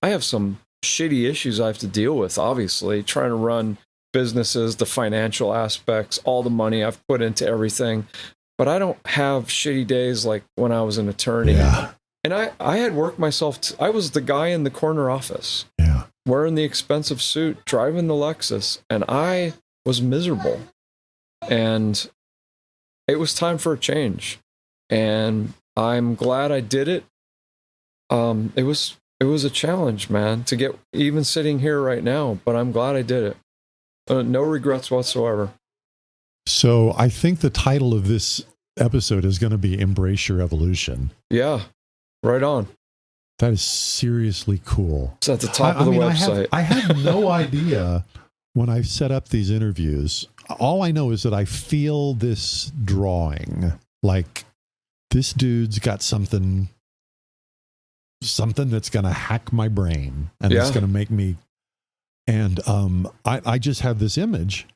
I have some shitty issues I have to deal with, obviously, trying to run businesses, the financial aspects, all the money I've put into everything. But I don't have shitty days like when I was an attorney. Yeah. And I had worked myself, I was the guy in the corner office, wearing the expensive suit, driving the Lexus, and I was miserable. And it was time for a change. And I'm glad I did it. It was a challenge, man, to get even sitting here right now, but I'm glad I did it. No regrets whatsoever. So I think the title of this episode is going to be Embrace Your Evolution. Yeah, right on. That is seriously cool. It's at the top of the website. I had no idea when I set up these interviews. All I know is that I feel this drawing, like this dude's got something that's going to hack my brain, and it's going to make me. And I just have this image,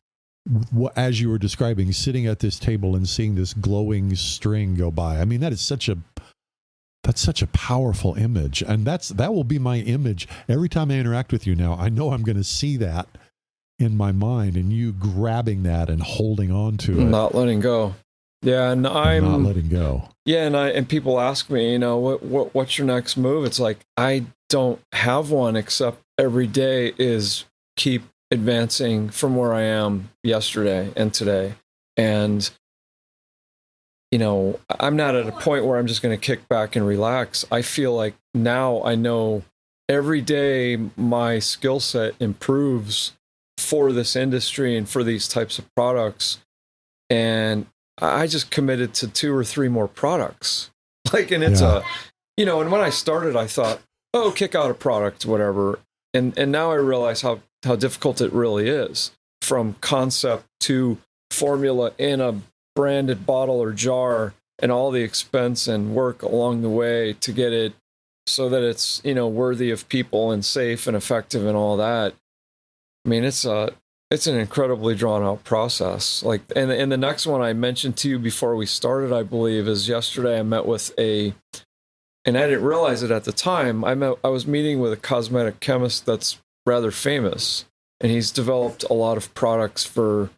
as you were describing, sitting at this table and seeing this glowing string go by. I mean, that's such a powerful image, and that will be my image every time I interact with you. Now I know I'm going to see that in my mind, and you grabbing that and holding on to it, not letting go. Yeah, and I'm not letting go. Yeah, and people ask me, what's your next move? It's like, I don't have one, except every day is keep advancing from where I am yesterday and today. And, I'm not at a point where I'm just going to kick back and relax. I feel like now I know every day my skill set improves for this industry and for these types of products. And I just committed to 2 or 3 more products. Like, and it's and when I started, I thought, oh, kick out a product, whatever. And now I realize how difficult it really is, from concept to formula in a branded bottle or jar, and all the expense and work along the way to get it so that it's, worthy of people and safe and effective and all that. I mean, it's an incredibly drawn out process. Like, and the next one I mentioned to you before we started, I believe, is yesterday I met with and I didn't realize it at the time. I was meeting with a cosmetic chemist that's rather famous, and he's developed a lot of products for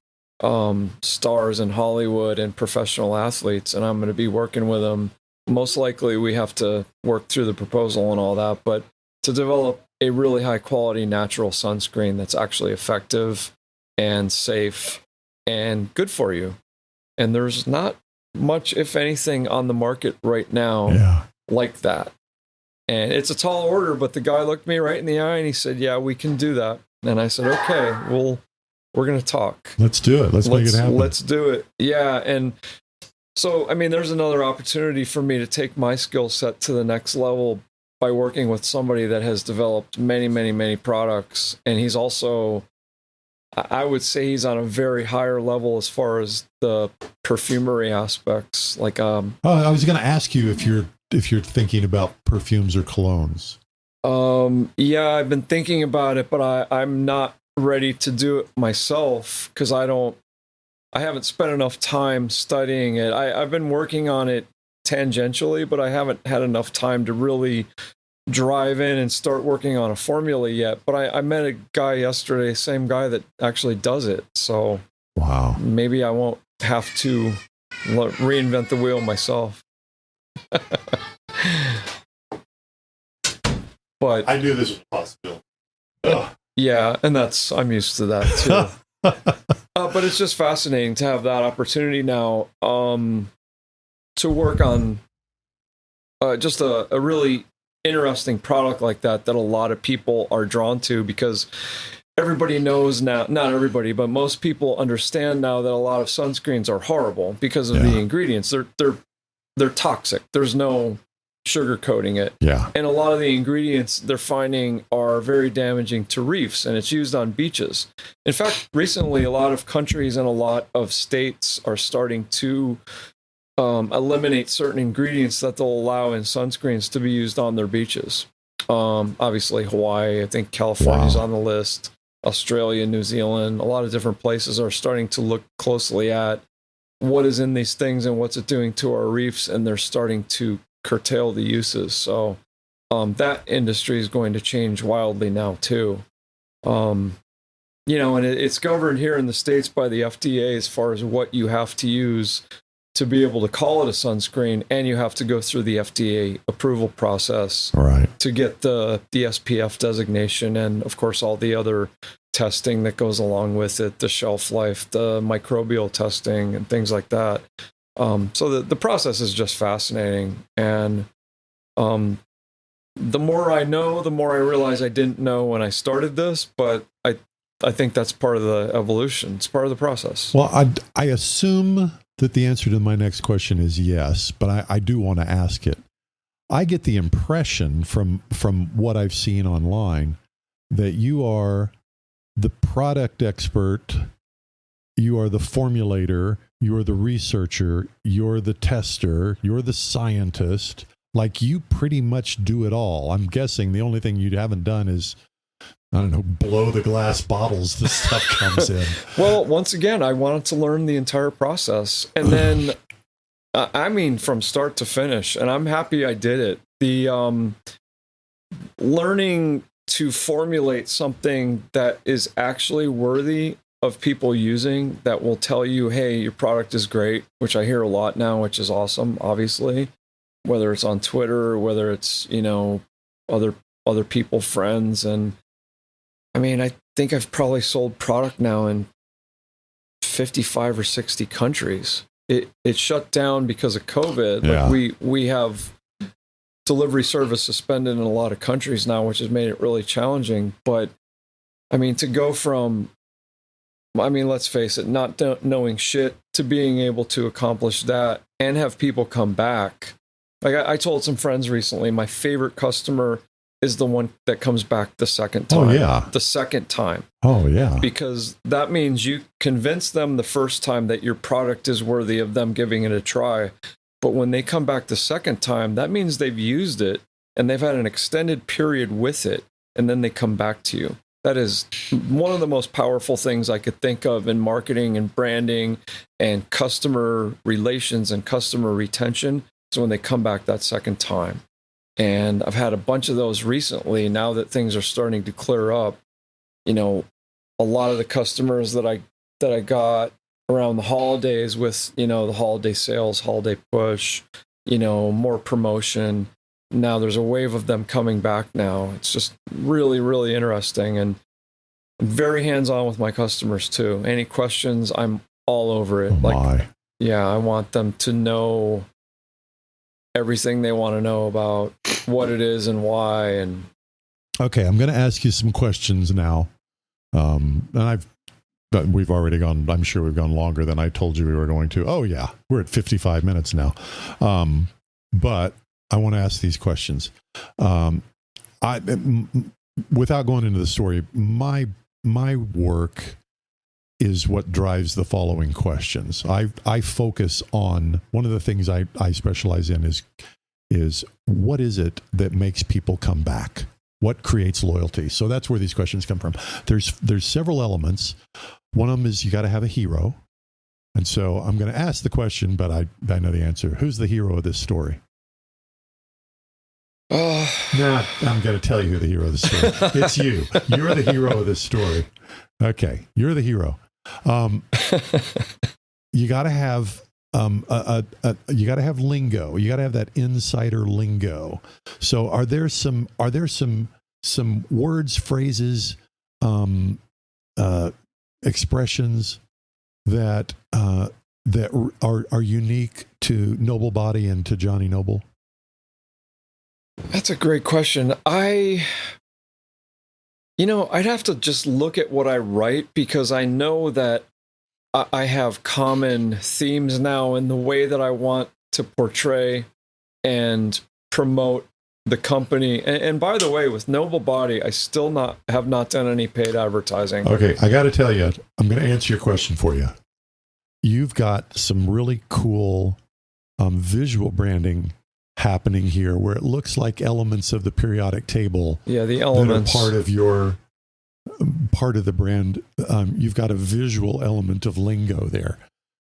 stars in Hollywood and professional athletes. And I'm going to be working with him. Most likely we have to work through the proposal and all that, but to develop a really high quality natural sunscreen that's actually effective and safe and good for you. And there's not much, if anything, on the market right now like that. And it's a tall order, but the guy looked me right in the eye and he said, yeah, we can do that. And I said, okay, we're going to talk. Let's do it. Let's make it happen. Let's do it. Yeah. And so, I mean, there's another opportunity for me to take my skill set to the next level by working with somebody that has developed many, many, many products. And he's also, I would say he's on a very higher level as far as the perfumery aspects. Like, I was going to ask you if you're thinking about perfumes or colognes. Yeah, I've been thinking about it, but I'm not ready to do it myself because I haven't spent enough time studying it. I've been working on it tangentially, but I haven't had enough time to really drive in and start working on a formula yet. But I met a guy yesterday, same guy that actually does it. So wow, maybe I won't have to reinvent the wheel myself. But I knew this was a possibility. Yeah, and I'm used to that too. But it's just fascinating to have that opportunity now to work on just a really interesting product like that a lot of people are drawn to, because everybody knows now, not everybody, but most people understand now that a lot of sunscreens are horrible because of the ingredients. They're toxic. There's no sugarcoating it. Yeah. And a lot of the ingredients they're finding are very damaging to reefs, and it's used on beaches. In fact, recently, a lot of countries and a lot of states are starting to eliminate certain ingredients that they'll allow in sunscreens to be used on their beaches. Obviously, Hawaii, I think California's on the list, Australia, New Zealand, a lot of different places are starting to look closely at what is in these things and what's it doing to our reefs, and they're starting to curtail the uses. So that industry is going to change wildly now too. And it's governed here in the States by the FDA as far as what you have to use to be able to call it a sunscreen, and you have to go through the FDA approval process to get the SPF designation, and of course all the other testing that goes along with it, the shelf life, the microbial testing, and things like that. So the process is just fascinating. And the more I know, the more I realize I didn't know when I started this, but I think that's part of the evolution. It's part of the process. Well, I assume that the answer to my next question is yes, but I do want to ask it. I get the impression from what I've seen online that you are the product expert, you are the formulator, you're the researcher, you're the tester, you're the scientist. Like, you pretty much do it all. I'm guessing the only thing you haven't done is, I don't know, blow the glass bottles the stuff comes in. Well, once again, I wanted to learn the entire process. And then, from start to finish, and I'm happy I did it. The learning to formulate something that is actually worthy of people using, that will tell you, hey, your product is great, which I hear a lot now, which is awesome, obviously, whether it's on Twitter or whether it's, other people, friends. And I mean, I think I've probably sold product now in 55 or 60 countries. It shut down because of COVID. Yeah. Like we have delivery service suspended in a lot of countries now, which has made it really challenging. But I mean, to go from, I mean, let's face it, not knowing shit to being able to accomplish that and have people come back. Like I told some friends recently, my favorite customer is the one that comes back the second time. Oh, yeah. The second time. Oh, yeah. Because that means you convince them the first time that your product is worthy of them giving it a try. But when they come back the second time, that means they've used it and they've had an extended period with it. And then they come back to you. That is one of the most powerful things I could think of in marketing and branding and customer relations and customer retention. So when they come back that second time. And I've had a bunch of those recently. Now that things are starting to clear up, you know, a lot of the customers that I got around the holidays with, you know, the holiday sales, holiday push, you know, more promotion. Now there's a wave of them coming back now. It's just really, really interesting. And I'm very hands-on with my customers too. Any questions, I'm all over it. Yeah, I want them to know everything they want to know about what it is and why. And okay, I'm going to ask you some questions now. And we've already gone, I'm sure we've gone longer than I told you we were going to. Oh yeah, we're at 55 minutes now. But I want to ask these questions. Without going into the story, my work is what drives the following questions. I focus on, one of the things I specialize in is what is it that makes people come back? What creates loyalty? So that's where these questions come from. There's several elements. One of them is you got to have a hero. And so I'm going to ask the question, but I know the answer. Who's the hero of this story? Nah, I'm going to tell you who the hero of the story. It's you. You're the hero of this story. Okay, you're the hero. You got to have you got to have lingo. You got to have that insider lingo. So are there some words, phrases, expressions that are unique to Noble Body and to Johnny Noble? That's a great question. I'd have to just look at what I write, because I know that I have common themes now in the way that I want to portray and promote the company. And by the way, with Noble Body, I still have not done any paid advertising. Okay, I got to tell you, I'm going to answer your question for you. You've got some really cool visual branding happening here, where it looks like elements of the periodic table. Yeah, the elements that are part of the brand. You've got a visual element of lingo there.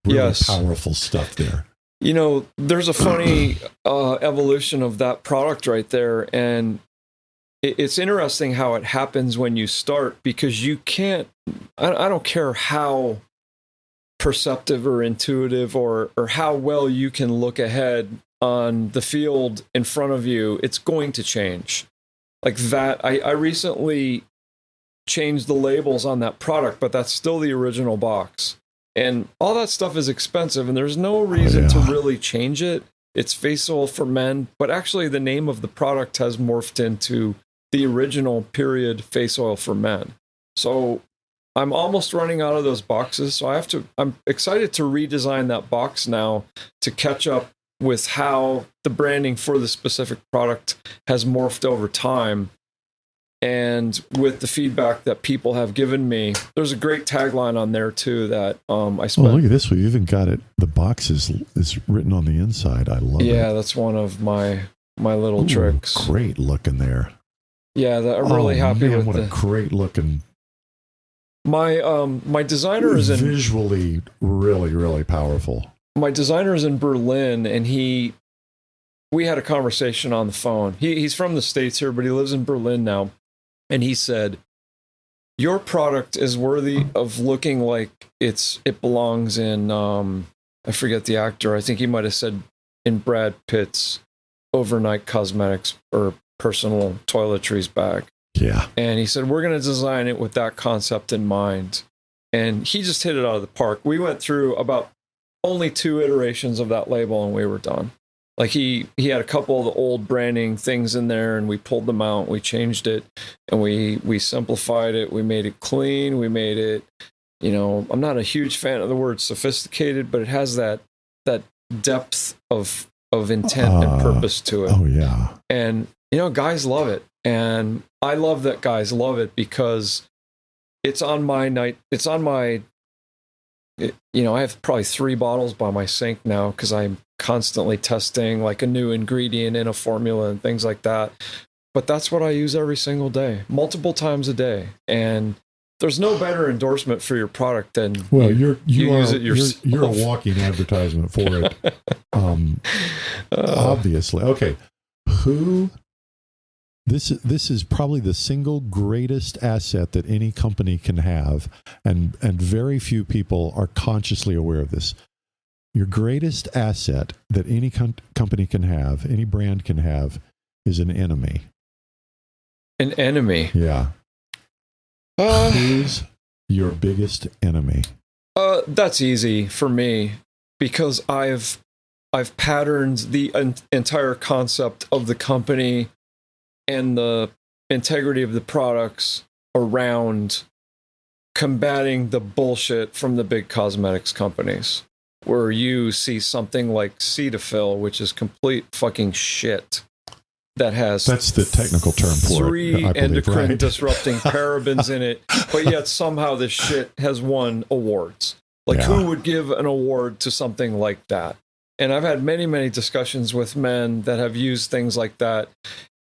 Really yes, powerful stuff there. You know, there's a funny evolution of that product right there, and it's interesting how it happens when you start, because you can't. I don't care how perceptive or intuitive or how well you can look ahead on the field in front of you, it's going to change. Like that, I recently changed the labels on that product, but that's still the original box. And all that stuff is expensive, and there's no reason to really change it. It's face oil for men, but actually the name of the product has morphed into the original period face oil for men. So I'm almost running out of those boxes. So I'm excited to redesign that box now to catch up with how the branding for the specific product has morphed over time. And with the feedback that people have given me, there's a great tagline on there too that I spent. Oh, look at this one. You even got it. The box is written on the inside. I love it. Yeah, that's one of my little tricks. Great looking there. Yeah, I'm really happy with what a great looking. My designer is visually really, really powerful. My designer is in Berlin, and we had a conversation on the phone. He's from the States here, but he lives in Berlin now. And he said, your product is worthy of looking like it belongs in, I forget the actor. I think he might have said in Brad Pitt's overnight cosmetics or personal toiletries bag. Yeah. And he said, we're going to design it with that concept in mind. And he just hit it out of the park. We went through about only 2 iterations of that label and we were done. Like he had a couple of the old branding things in there, and we pulled them out, we changed it, and we simplified it. We made it clean. We made it, I'm not a huge fan of the word sophisticated, but it has that depth of intent and purpose to it. Oh yeah. And guys love it, and I love that guys love it because it's on my night. It's on my. I have probably 3 bottles by my sink now because I'm constantly testing like a new ingredient in a formula and things like that. But that's what I use every single day, multiple times a day. And there's no better endorsement for your product than you use it yourself. You're a walking advertisement for it. Obviously. Okay. This is probably the single greatest asset that any company can have, and very few people are consciously aware of this. Your greatest asset that any company can have, any brand can have, is an enemy. An enemy? Yeah. Who's your biggest enemy? That's easy for me because I've patterned the entire concept of the company and the integrity of the products around combating the bullshit from the big cosmetics companies, where you see something like Cetaphil, which is complete fucking shit, that has that's the technical term for 3 endocrine disrupting parabens in it, but yet somehow this shit has won awards. Like, who would give an award to something like that? And I've had many, many discussions with men that have used things like that.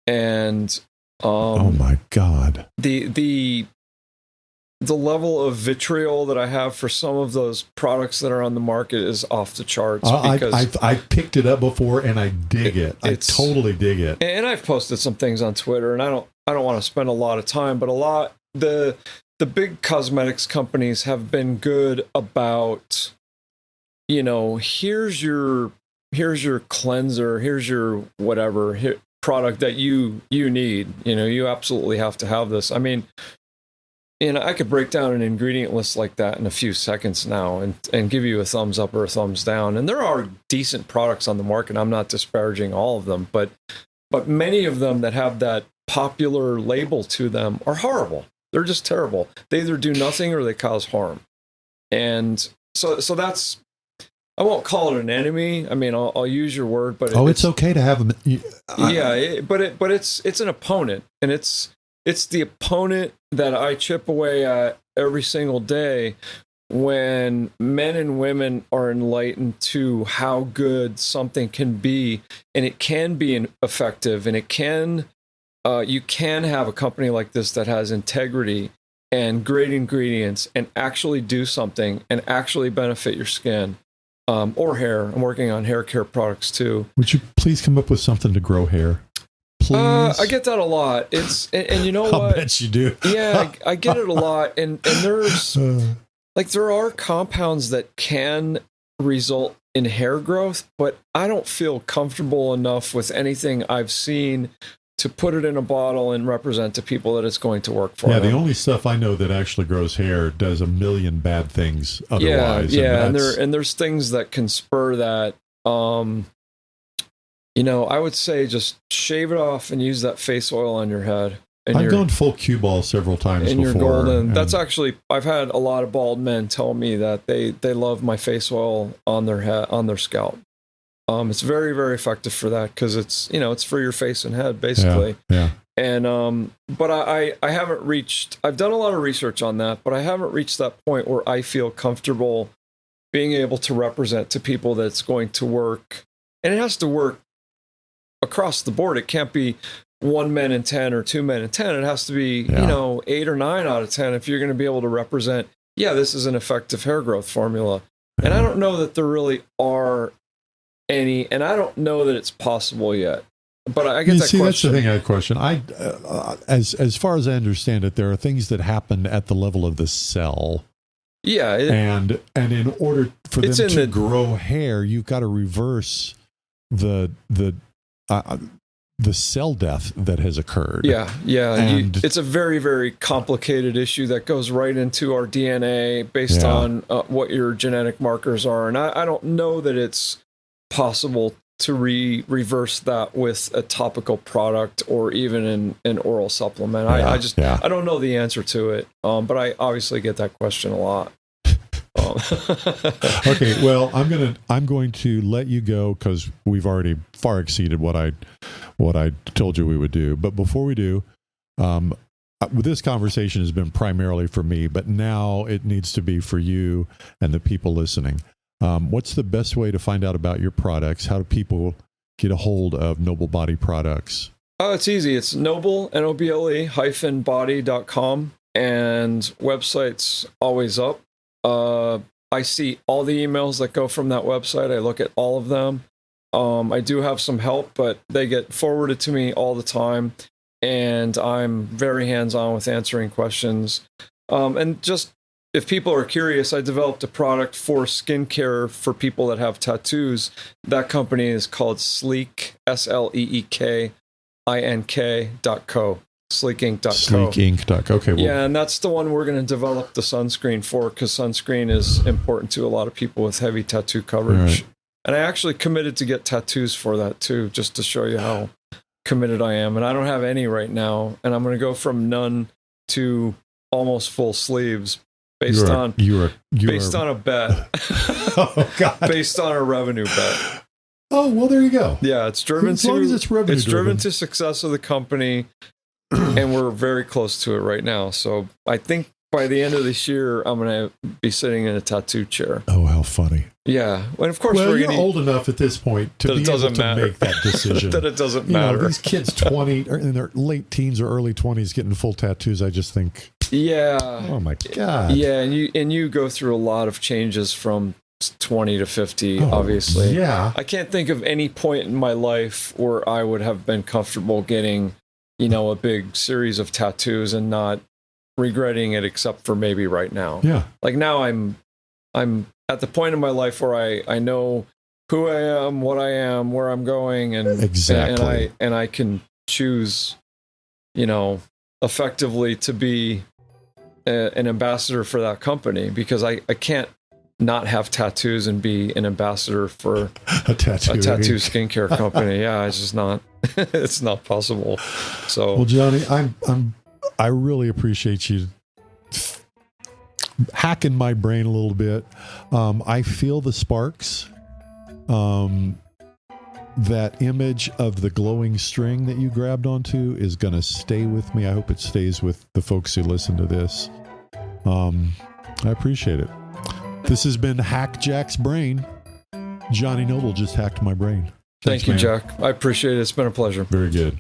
And oh my God, the level of vitriol that I have for some of those products that are on the market is off the charts. Because I picked it up before and I dig it. I totally dig it. And I've posted some things on Twitter, and I don't want to spend a lot of time, but the big cosmetics companies have been good about, here's your cleanser, here's your whatever product that you need. You absolutely have to have this. I mean, I could break down an ingredient list like that in a few seconds now and give you a thumbs up or a thumbs down. And there are decent products on the market. I'm not disparaging all of them, but many of them that have that popular label to them are horrible. They're just terrible. They either do nothing or they cause harm. And so that's, I won't call it an enemy. I mean, I'll use your word, but it's okay to have them. But it's an opponent, and it's the opponent that I chip away at every single day when men and women are enlightened to how good something can be, and it can be effective, and it can you can have a company like this that has integrity and great ingredients and actually do something and actually benefit your skin. Or hair. I'm working on hair care products too. Would you please come up with something to grow hair? Please. I get that a lot. And you know what? I bet you do. Yeah, I get it a lot. And there's there are compounds that can result in hair growth, but I don't feel comfortable enough with anything I've seen to put it in a bottle and represent to people that it's going to work for them. The only stuff I know that actually grows hair does a million bad things otherwise. Yeah, and there's things that can spur that. I would say just shave it off and use that face oil on your head. I've gone full cue ball several times before. You're golden. That's actually, I've had a lot of bald men tell me that they love my face oil on their head, on their scalp. It's very, very effective for that because it's for your face and head basically. Yeah. And but I haven't reached. I've done a lot of research on that, but I haven't reached that point where I feel comfortable being able to represent to people that it's going to work, and it has to work across the board. It can't be 1 men in 10 or 2 men in 10. It has to be 8 or 9 out of 10 if you're going to be able to represent. Yeah, this is an effective hair growth formula, and I don't know that there really are any, and I don't know that it's possible yet. But I get that question. That's the thing I question. As far as I understand it, there are things that happen at the level of the cell. Yeah, and in order for them to grow hair, you've got to reverse the cell death that has occurred. Yeah. It's a very, very complicated issue that goes right into our DNA based on what your genetic markers are, and I don't know that it's possible reverse that with a topical product or even an oral supplement. I don't know the answer to it, but I obviously get that question a lot. Okay, well, I'm going to let you go because we've already far exceeded what I told you we would do. But before we do, this conversation has been primarily for me, but now it needs to be for you and the people listening. What's the best way to find out about your products? How do people get a hold of Noble Body products? Oh, it's easy. It's noble, noble-body.com, and website's always up. I see all the emails that go from that website. I look at all of them. I do have some help, but they get forwarded to me all the time, and I'm very hands-on with answering questions. And just if people are curious, I developed a product for skincare for people that have tattoos. That company is called Sleek, SleekInc.co. Sleekink.co. Sleekink.co. Okay. Well, yeah, and that's the one we're going to develop the sunscreen for, because sunscreen is important to a lot of people with heavy tattoo coverage. Right. And I actually committed to get tattoos for that too, just to show you how committed I am. And I don't have any right now, and I'm going to go from none to almost full sleeves based on a bet. Oh God! Based on a revenue bet. Oh well, there you go. Yeah, it's driven as long as it's revenue driven to success of the company. And we're very close to it right now. So I think by the end of this year, I'm going to be sitting in a tattoo chair. Oh, how funny. Yeah. And of course, you're old enough at this point to be able to make that decision. That it doesn't matter. These kids 20 or in their late teens or early 20s getting full tattoos, I just think, yeah. Oh my God. Yeah, and you go through a lot of changes from 20 to 50, obviously. Yeah. I can't think of any point in my life where I would have been comfortable getting, a big series of tattoos and not regretting it, except for maybe right now. Yeah. Like now I'm at the point in my life where I know who I am, what I am, where I'm going, and exactly. and I can choose, effectively to be an ambassador for that company, because I can't not have tattoos and be an ambassador for a tattoo skincare company. Yeah, it's just not. It's not possible. So, well, Johnny, I really appreciate you hacking my brain a little bit. I feel the sparks. That image of the glowing string that you grabbed onto is going to stay with me. I hope it stays with the folks who listen to this. I appreciate it. This has been Hack Jack's Brain. Johnny Noble just hacked my brain. Thank you, man. Jack. I appreciate it. It's been a pleasure. Very good.